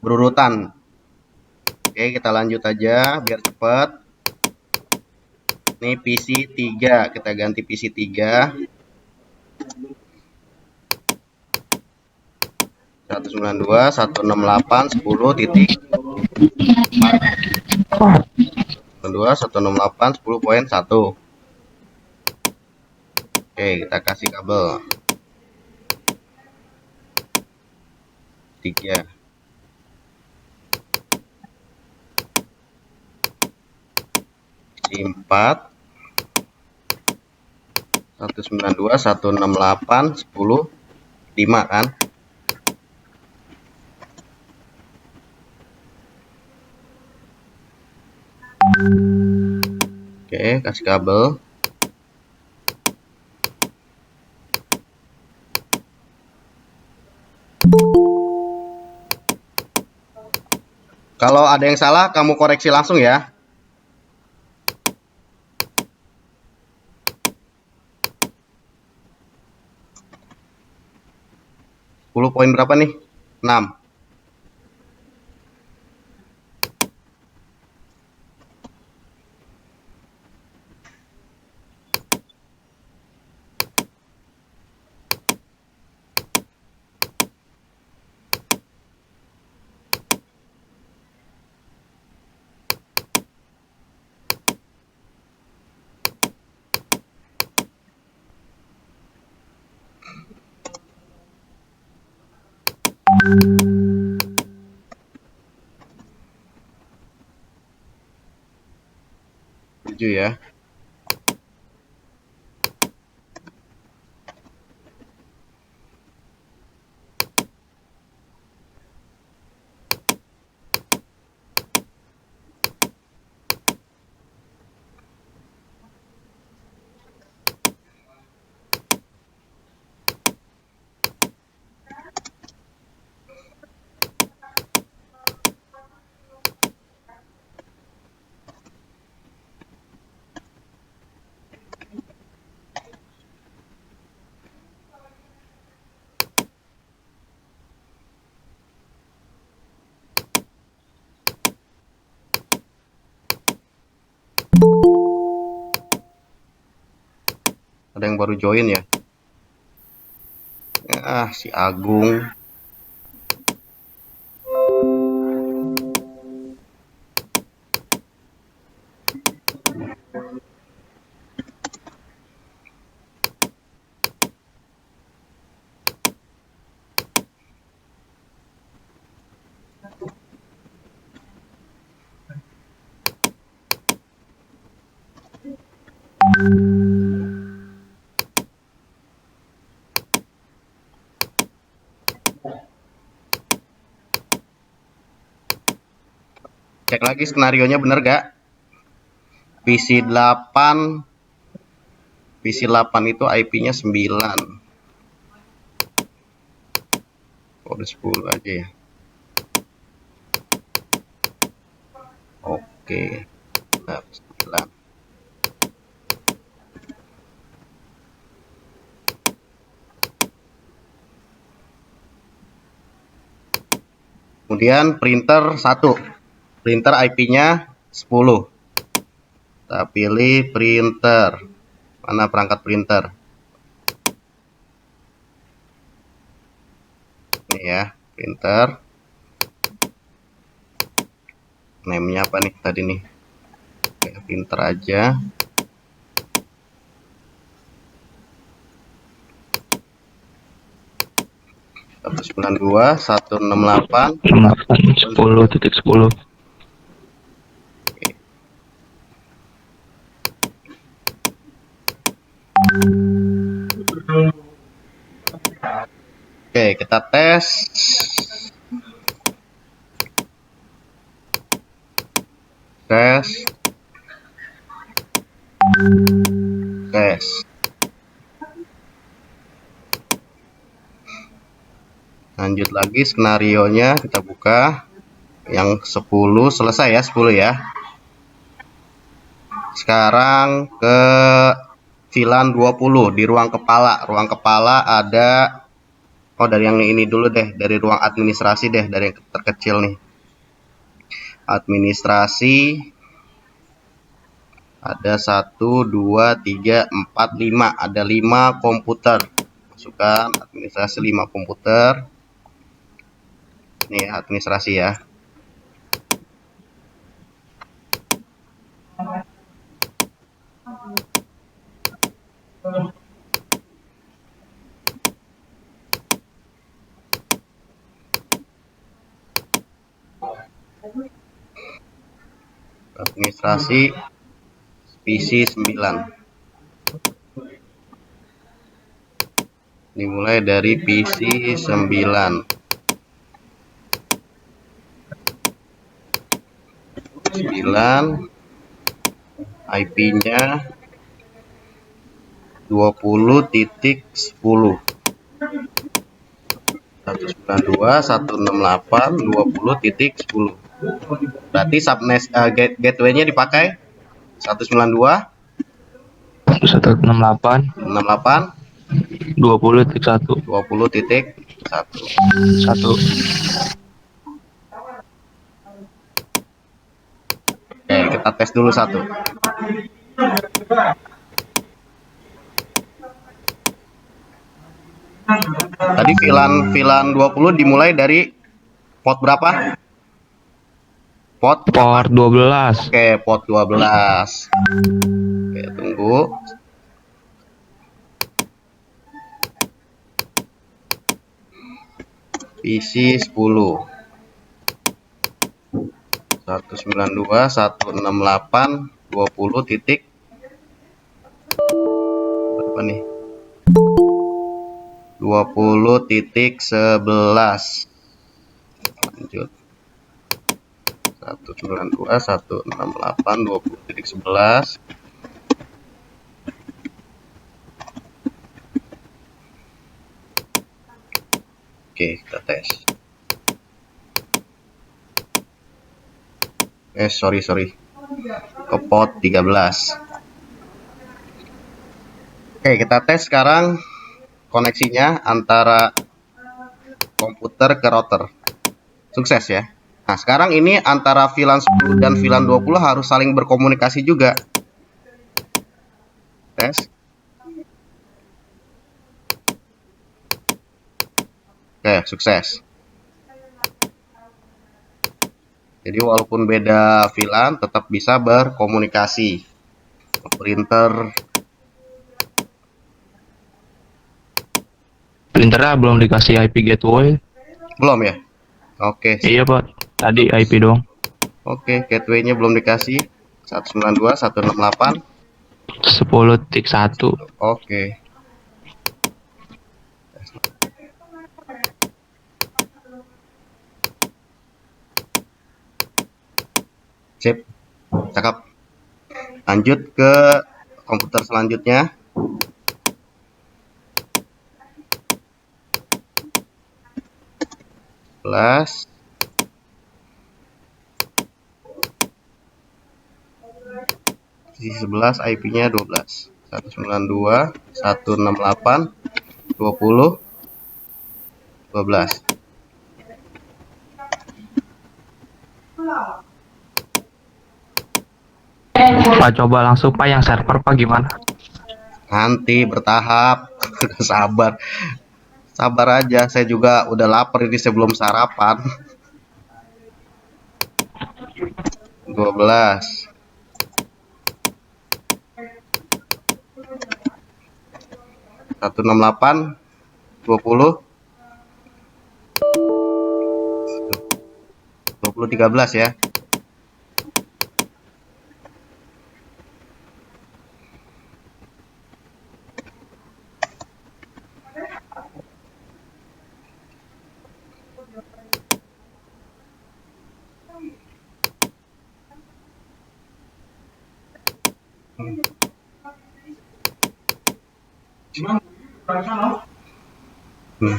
A: Berurutan. Oke, kita lanjut aja biar cepet. Ini PC 3, kita ganti PC 3. 192 168 10 titik 192 168 10.1. Oke, kita kasih kabel 3. PC 4 192 168 10 5 kan. Oke, kasih kabel. Kalau ada yang salah, kamu koreksi langsung ya. Poin berapa nih? 6. Ya. Ada yang baru join ya? Si Agung. Cek lagi skenarionya bener gak? PC8 itu IP-nya 9. Kode 10 aja ya. Oke. Nah, 9. Kemudian printer 1. Printer IP-nya 10. Kita pilih printer. Mana perangkat printer? Ini ya, printer. Name-nya apa nih tadi nih? Oke, printer aja. Satu 192.168
F: 10.10.
A: Oke, kita tes. Tes. Lanjut lagi skenarionya, kita buka. Yang 10 selesai ya, 10 ya. Sekarang ke VLAN 20 di ruang kepala. Ruang kepala ada, dari yang ini dulu deh, dari ruang administrasi deh, dari yang terkecil nih. Administrasi ada 1 2 3 4 5, ada 5 komputer. Masukkan administrasi 5 komputer. Ini ya, administrasi ya. Administrasi PC 9. Dimulai dari PC 9. 9 IP-nya 20.10. 192.168.20.10. Berarti subnet gateway-nya dipakai 192
F: 168
A: 68
F: 20.1.
A: 20.1. Oke, kita tes dulu satu. Tadi VLAN 20 dimulai dari port berapa? Port
F: 12.
A: Oke, port 12. Oke, tunggu. PC 10. 192.168.20 titik berapa nih? 20.11. Lanjut. 192.168.20.11. Oke, kita tes. Sorry. Ke port 13. Oke, kita tes sekarang koneksinya antara komputer ke router. Sukses ya. Nah, sekarang ini antara VLAN 10 dan VLAN 20 harus saling berkomunikasi juga. Tes. Oke, sukses. Jadi walaupun beda VLAN tetap bisa berkomunikasi.
F: Printernya belum dikasih IP gateway.
A: Belum ya? Oke.
F: Iya Pak, tadi IP doang.
A: Oke, gateway-nya belum dikasih. 192.168.
F: 10.1.
A: Oke. Sip, cakep. Lanjut ke komputer selanjutnya. Sisi 11 IP-nya 12. 192 168 20 12.
F: Pak coba langsung Pak yang server Pak gimana?
A: Nanti bertahap. Sabar. Sabar aja, saya juga udah lapar ini sebelum sarapan. 12. 168 20 13 ya. Hmm.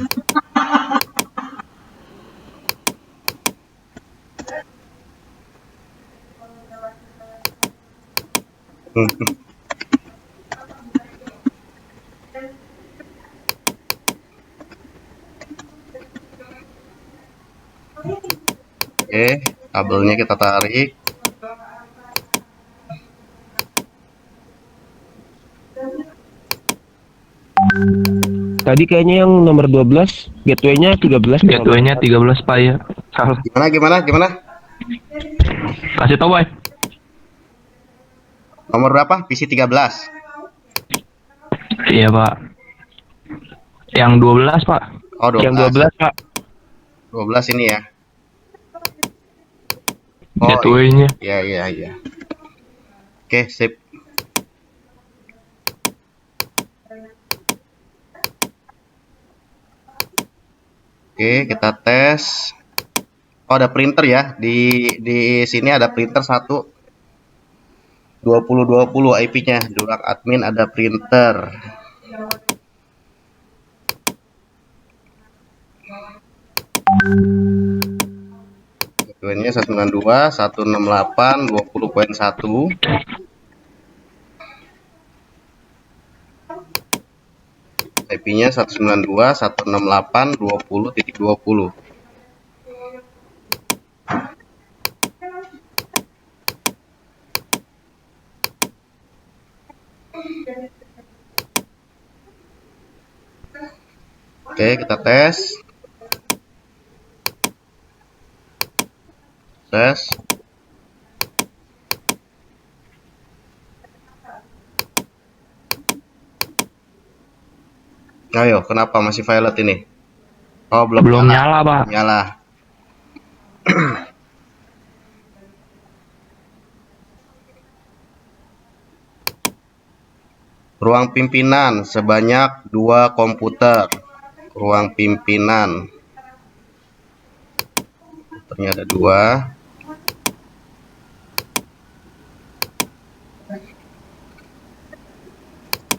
A: Oke, kabelnya kita tarik.
D: Tadi kayaknya yang nomor 12, gateway-nya 13.
F: Gateway-nya 13 Pak ya. Salah.
A: Gimana?
F: Kasih tau Pak.
A: Nomor berapa? PC 13.
F: Iya Pak. Yang 12 Pak.
A: Oh, 12.
D: Yang 12, Pak.
A: 12 ini ya. Oh,
F: Gateway-nya.
A: iya. Oke, sip. Oke, kita tes. Oh, ada printer ya. Di sini ada printer 2020 IP-nya. Durak admin ada printer. Gateway-nya 192 168 20.1. IP-nya 192 168 20.20. Oke, kita tes. Ayo, kenapa masih violet ini? Oh, belum
F: nyala Pak.
A: Nyala. Ruang pimpinan sebanyak 2 komputer. Ruang pimpinan. Komputernya ada 2.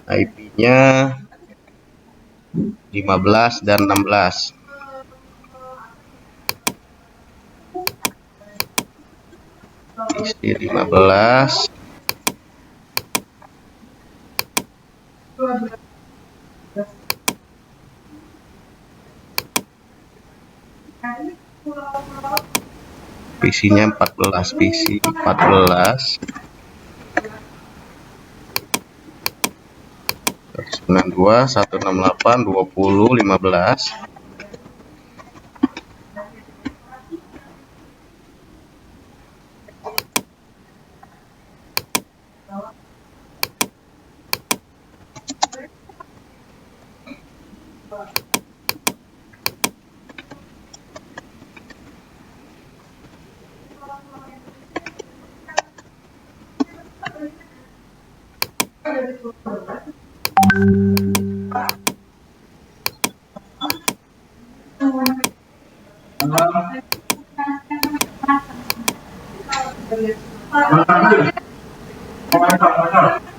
A: IP-nya 15 dan 16. Isi 15. PC-nya 14, PC 14. 192 168 20 15.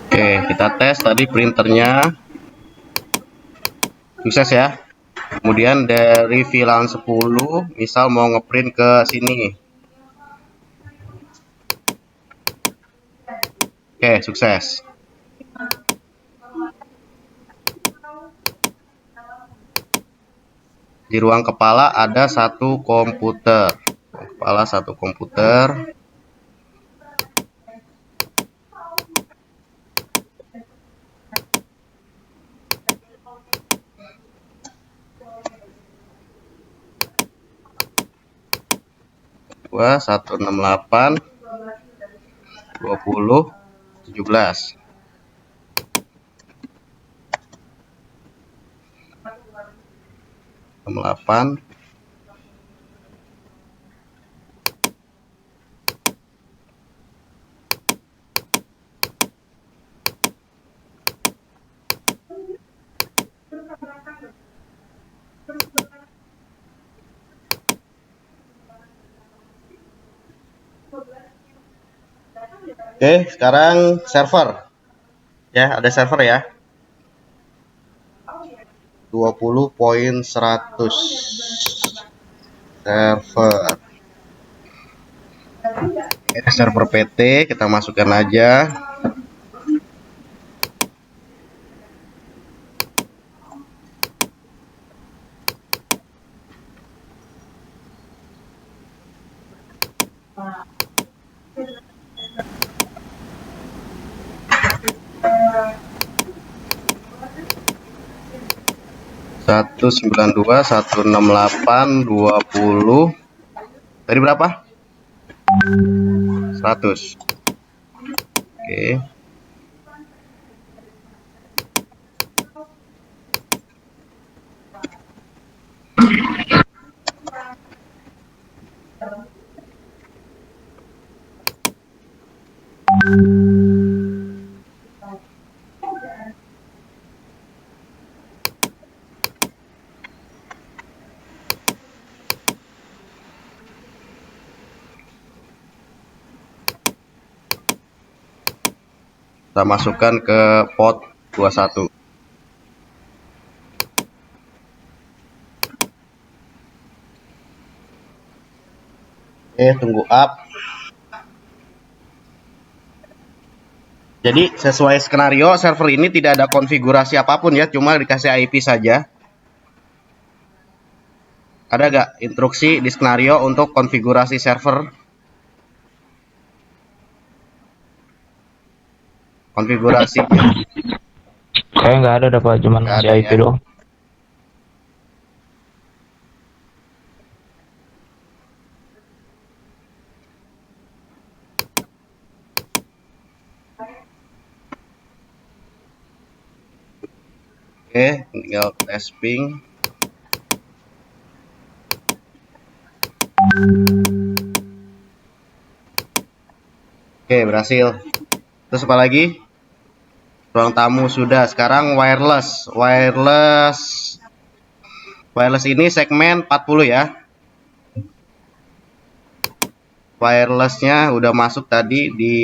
A: Oke, kita tes tadi printernya sukses ya. Kemudian dari VLAN 10 misal mau ngeprint ke sini. Oke, sukses. Di ruang kepala ada satu komputer. Kepala satu komputer. Dua 168 20 17. Delapan. Oke, sekarang server. Ya, ada server ya. 20.100 server. Server PT kita masukkan aja. Satu 92 168 20. Tadi berapa? 100. Oke. Kita masukkan ke port 21. Oke, tunggu up. Jadi sesuai skenario server ini tidak ada konfigurasi apapun ya, cuma dikasih IP saja. Ada gak instruksi di skenario untuk konfigurasi server? Konfigurasi.
F: Kayak nggak ada Pak, cuman
A: Nggak
F: si
A: ada,
F: IP
A: ya.
F: doang.
A: Oke, tinggal testing. Oke, berhasil. Terus apa lagi? Ruang tamu sudah. Sekarang wireless. Wireless ini segmen 40 ya. Wirelessnya udah masuk tadi di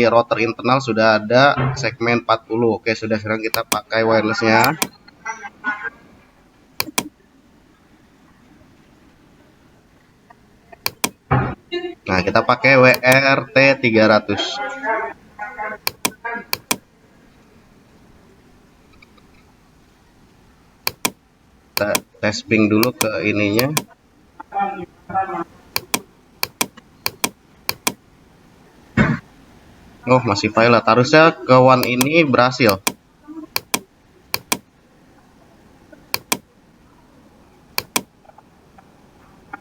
A: router internal, sudah ada segmen 40. Oke, sudah. Sekarang kita pakai wirelessnya. Nah, kita pakai WRT 300. Kita testing dulu ke ininya. Oh, masih violet. Harusnya ke one ini berhasil.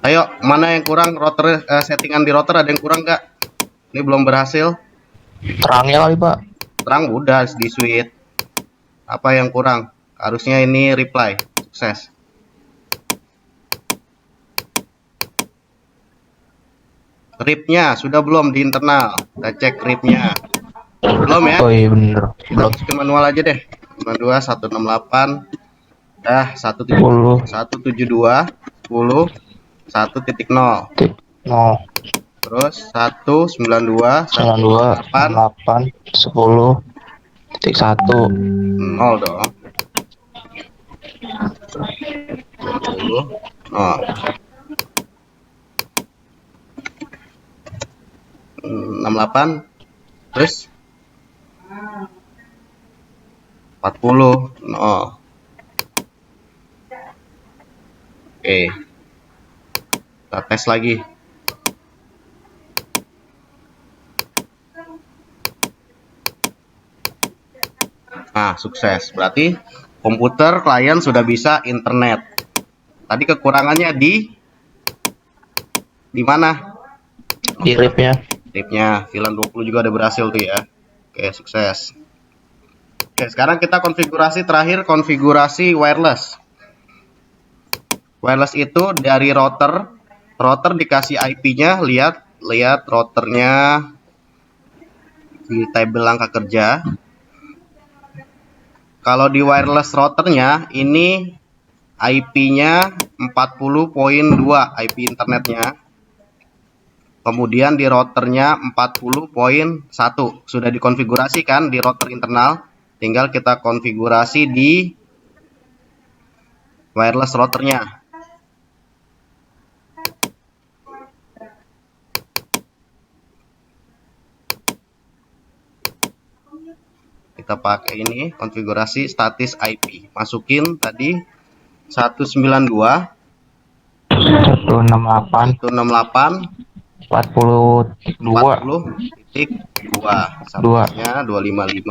A: Ayo, mana yang kurang? Router, settingan di router ada yang kurang nggak? Ini belum berhasil.
F: Terangnya kali Pak.
A: Terang udah di switch. Apa yang kurang? Harusnya ini reply. Sukses. RIP-nya sudah belum di internal? Kita cek RIP-nya. Belum ya?
F: Oh iya bener.
A: Kita
F: Belum.
A: masukin manual aja deh. 92 168 172 10 1.0.
F: Oh.
A: Terus 192
F: 92
A: 168
F: 68 10.1
A: 0 dong. 20 0. 68 terus 40 0. Oke, kita tes lagi. Nah, sukses. Berarti komputer klien sudah bisa internet. Tadi kekurangannya di mana?
F: di RIP-nya.
A: Tipnya VLAN 20 juga ada berhasil tuh ya. Oke, sukses. Oke, sekarang kita konfigurasi terakhir, konfigurasi wireless. Wireless itu dari router. Router dikasih IP-nya, lihat routernya di tabel angka kerja. Kalau di wireless routernya ini IP-nya 40.2 IP internetnya. Kemudian di routernya 40.1 sudah dikonfigurasi kan di router internal, tinggal kita konfigurasi di wireless routernya. Kita pakai ini konfigurasi status IP, masukin tadi 192
F: 168
A: 168 40.2 statusnya 255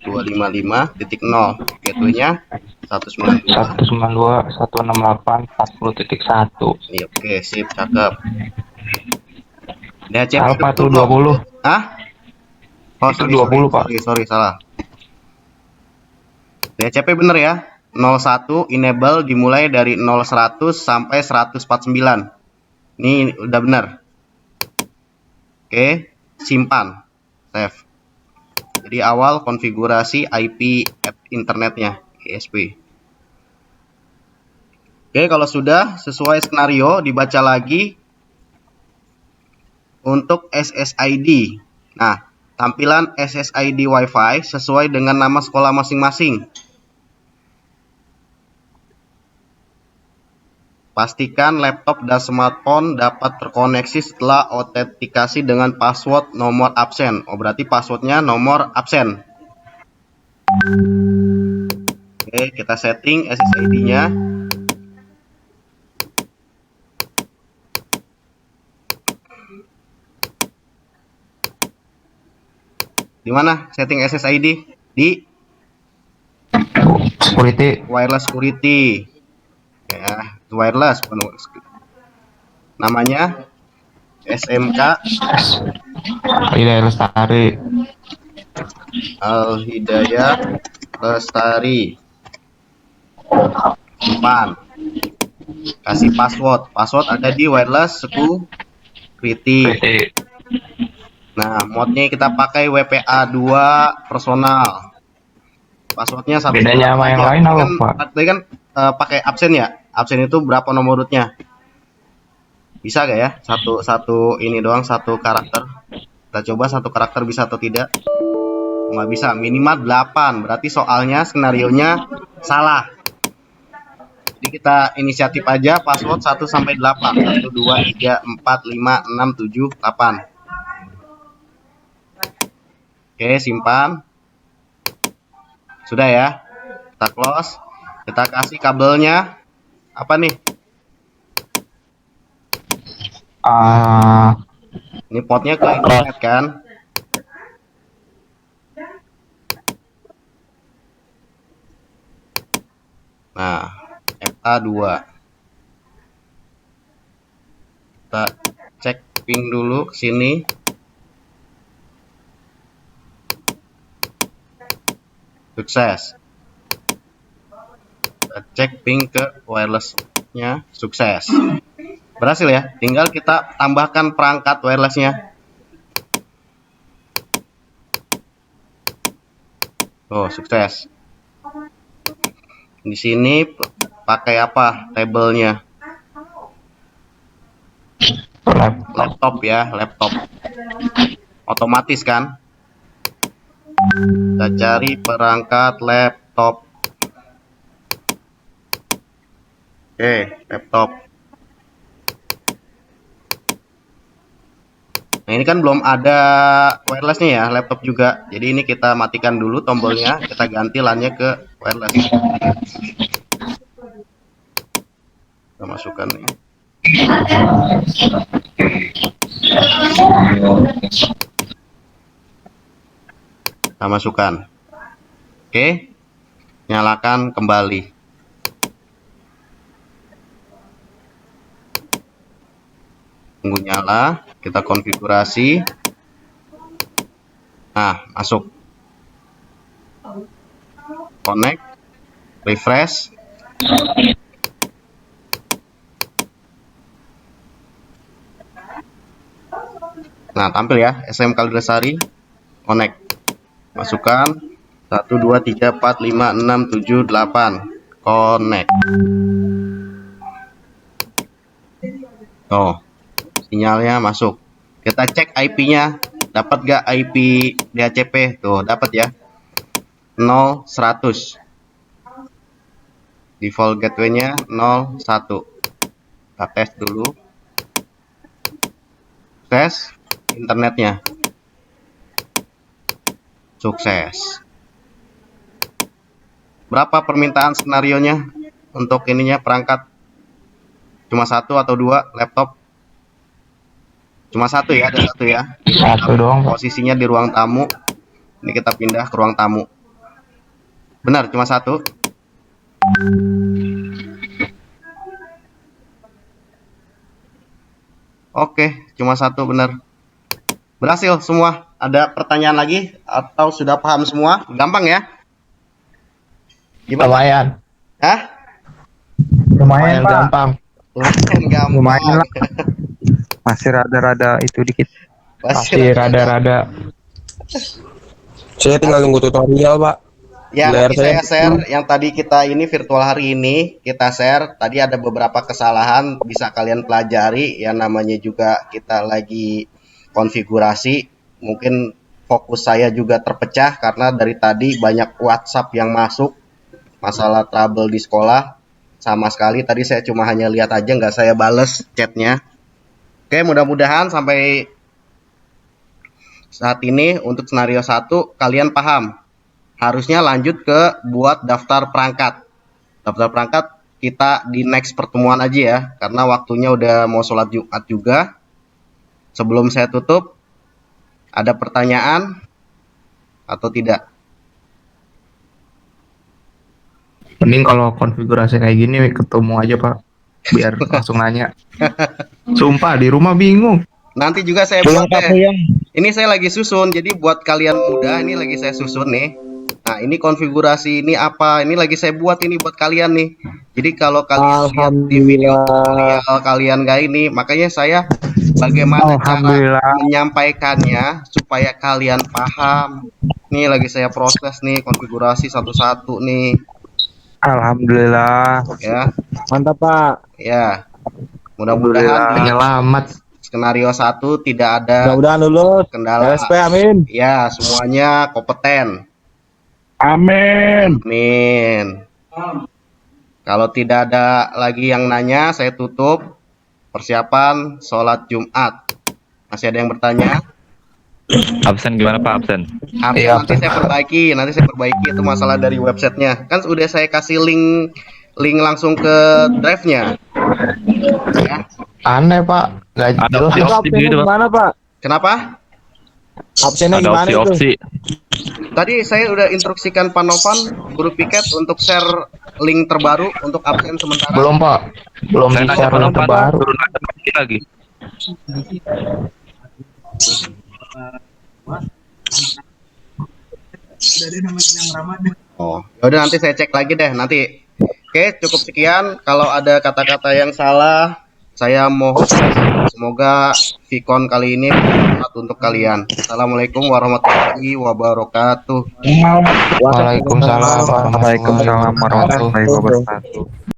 A: 255.0, gateway-nya 192.
F: 192 168 40.1.
A: Iya, oke, sip, cakep. DHCP
F: Apa tuh
A: betul,
F: 20?
A: Hah? Oh,
F: Itu
A: sorry,
F: 20, Pak.
A: sorry, salah. DHCP bener ya. 01 enable dimulai dari 0100 sampai 149. Ini udah benar. Oke, simpan. Save. Jadi awal konfigurasi IP internetnya, ISP. Oke, kalau sudah sesuai skenario, dibaca lagi untuk SSID. Nah, tampilan SSID WiFi sesuai dengan nama sekolah masing-masing. Pastikan laptop dan smartphone dapat terkoneksi setelah autentikasi dengan password nomor absen. Oh, berarti passwordnya nomor absen. Oke, kita setting SSID-nya. Di mana setting SSID? Di
F: Security.
A: wireless security. Ya, wireless. Namanya SMK
F: Hidayah Lestari.
A: Al-Hidayah Lestari. Simpan. Kasih password. Password ada di wireless security. Nah, modnya kita pakai WPA 2 personal. Passwordnya satu.
F: Bedanya sama yang lain apa, Pak?
A: Tadi kan pakai absen ya. Absen itu berapa nomor urutnya? Bisa gak ya? Satu ini doang, satu karakter. Kita coba satu karakter bisa atau tidak. Nggak bisa, minimal 8. Berarti soalnya, skenarionya salah. Jadi kita inisiatif aja password 1 sampai 8. 1 2 3 4 5 6 7 8. Oke, simpan. Sudah ya. Kita close. Kita kasih kabelnya. Apa nih? Ini portnya ke internet kan? Nah, FA2. Kita cek ping dulu ke sini. Sukses. Kita cek ping ke wireless-nya, sukses. Berhasil ya. Tinggal kita tambahkan perangkat wireless-nya. Oh, sukses. Di sini pakai apa? Tabelnya. Laptop ya, laptop. Otomatis kan? Kita cari perangkat laptop. Oke, laptop. Nah, ini kan belum ada wirelessnya ya, laptop juga. Jadi ini kita matikan dulu tombolnya, kita ganti LAN-nya ke wireless. Kita masukkan nih. Kita masukkan. Oke. Nyalakan kembali. Tunggu nyala, kita konfigurasi. Nah, masuk. Connect, refresh. Nah, tampil ya, SM Kalisari. Connect. Masukkan 1 2 3 4 5 6 7 8. Connect. Tuh. Sinyalnya masuk. Kita cek IP-nya, dapat gak IP DHCP? Tuh, dapat ya. 0 100. Default gateway-nya 0 1. Kita tes dulu. Tes internetnya. Sukses. Berapa permintaan skenarionya untuk ininya perangkat? Cuma 1 atau 2 laptop? Cuma 1 ya, ada 1 ya.
F: Satu doang, Pak.
A: Posisinya di ruang tamu. Ini kita pindah ke ruang tamu. Benar, cuma 1. Oke, cuma 1 benar. Berhasil semua. Ada pertanyaan lagi atau sudah paham semua? Gampang ya? Gimana?
F: Lumayan.
A: Hah?
F: Lumayan gampang.
A: Gampang.
G: Lumayan lah. Masih rada-rada itu dikit.
F: Masih rada-rada.
D: Saya tinggal nunggu tutorial, Pak.
A: Ya,
D: Biar
A: nanti saya
D: saya-
A: share yang tadi kita ini virtual hari ini kita share. Tadi ada beberapa kesalahan bisa kalian pelajari. Yang namanya juga kita lagi konfigurasi. Mungkin fokus saya juga terpecah karena dari tadi banyak WhatsApp yang masuk. Masalah trouble di sekolah. Sama sekali tadi saya cuma hanya lihat aja, nggak saya bales chatnya. Oke, mudah-mudahan sampai saat ini untuk skenario 1 kalian paham. Harusnya lanjut ke buat daftar perangkat. Daftar perangkat kita di next pertemuan aja ya, karena waktunya udah mau sholat Jumat juga. Sebelum saya tutup, ada pertanyaan atau tidak?
F: Mending kalau konfigurasi kayak gini ketemu aja, Pak. Biar langsung nanya. Sumpah di rumah bingung.
A: Nanti juga saya buat deh. Ini saya lagi susun, jadi buat kalian muda ini lagi saya susun nih. Nah, ini konfigurasi ini apa? Ini lagi saya buat ini buat kalian nih. Jadi kalau kalian lihat di video tutorial kalian gak ini, makanya saya bagaimana cara menyampaikannya supaya kalian paham. Nih lagi saya proses nih konfigurasi satu-satu nih.
G: Alhamdulillah.
A: Ya,
G: Mantap, Pak.
A: ya. Mudah-mudahan di
F: Penyelamat.
A: skenario 1 tidak ada
G: Mudah-mudahan lulus.
A: kendala.
G: LSP, amin.
A: Ya, semuanya kompeten.
B: Amin.
A: Amin. Kalau tidak ada lagi yang nanya, saya tutup persiapan sholat Jumat. Masih ada yang bertanya?
B: Absen gimana Pak, absen?
F: Iya,
A: Nanti saya perbaiki, itu masalah dari websitenya. Kan udah saya kasih link langsung ke drive-nya. Ya.
F: Aneh, Pak. Gak
B: Ada
F: jelas.
B: opsi-opsi
G: Absennya
B: begitu Pak.
G: gimana, Pak?
A: Kenapa?
G: Absennya
B: Ada
G: gimana itu?
B: opsi-opsi.
A: Tadi saya udah instruksikan Pak Novan, guru piket untuk share link terbaru untuk absen sementara.
F: Belum, Pak. Belum
B: Saya nanya
F: di-share
B: Pak
F: yang
B: Novan,
F: terbaru.
B: turun ada opsi lagi.
A: Oh, yaudah nanti saya cek lagi deh nanti. Oke, cukup sekian. Kalau ada kata-kata yang salah, saya mohon. Semoga Vicon kali ini bermanfaat untuk kalian. Assalamualaikum warahmatullahi wabarakatuh.
F: Waalaikumsalam warahmatullahi
G: Waalaikumsalam warahmatullahi
F: wabarakatuh.
G: wabarakatuh.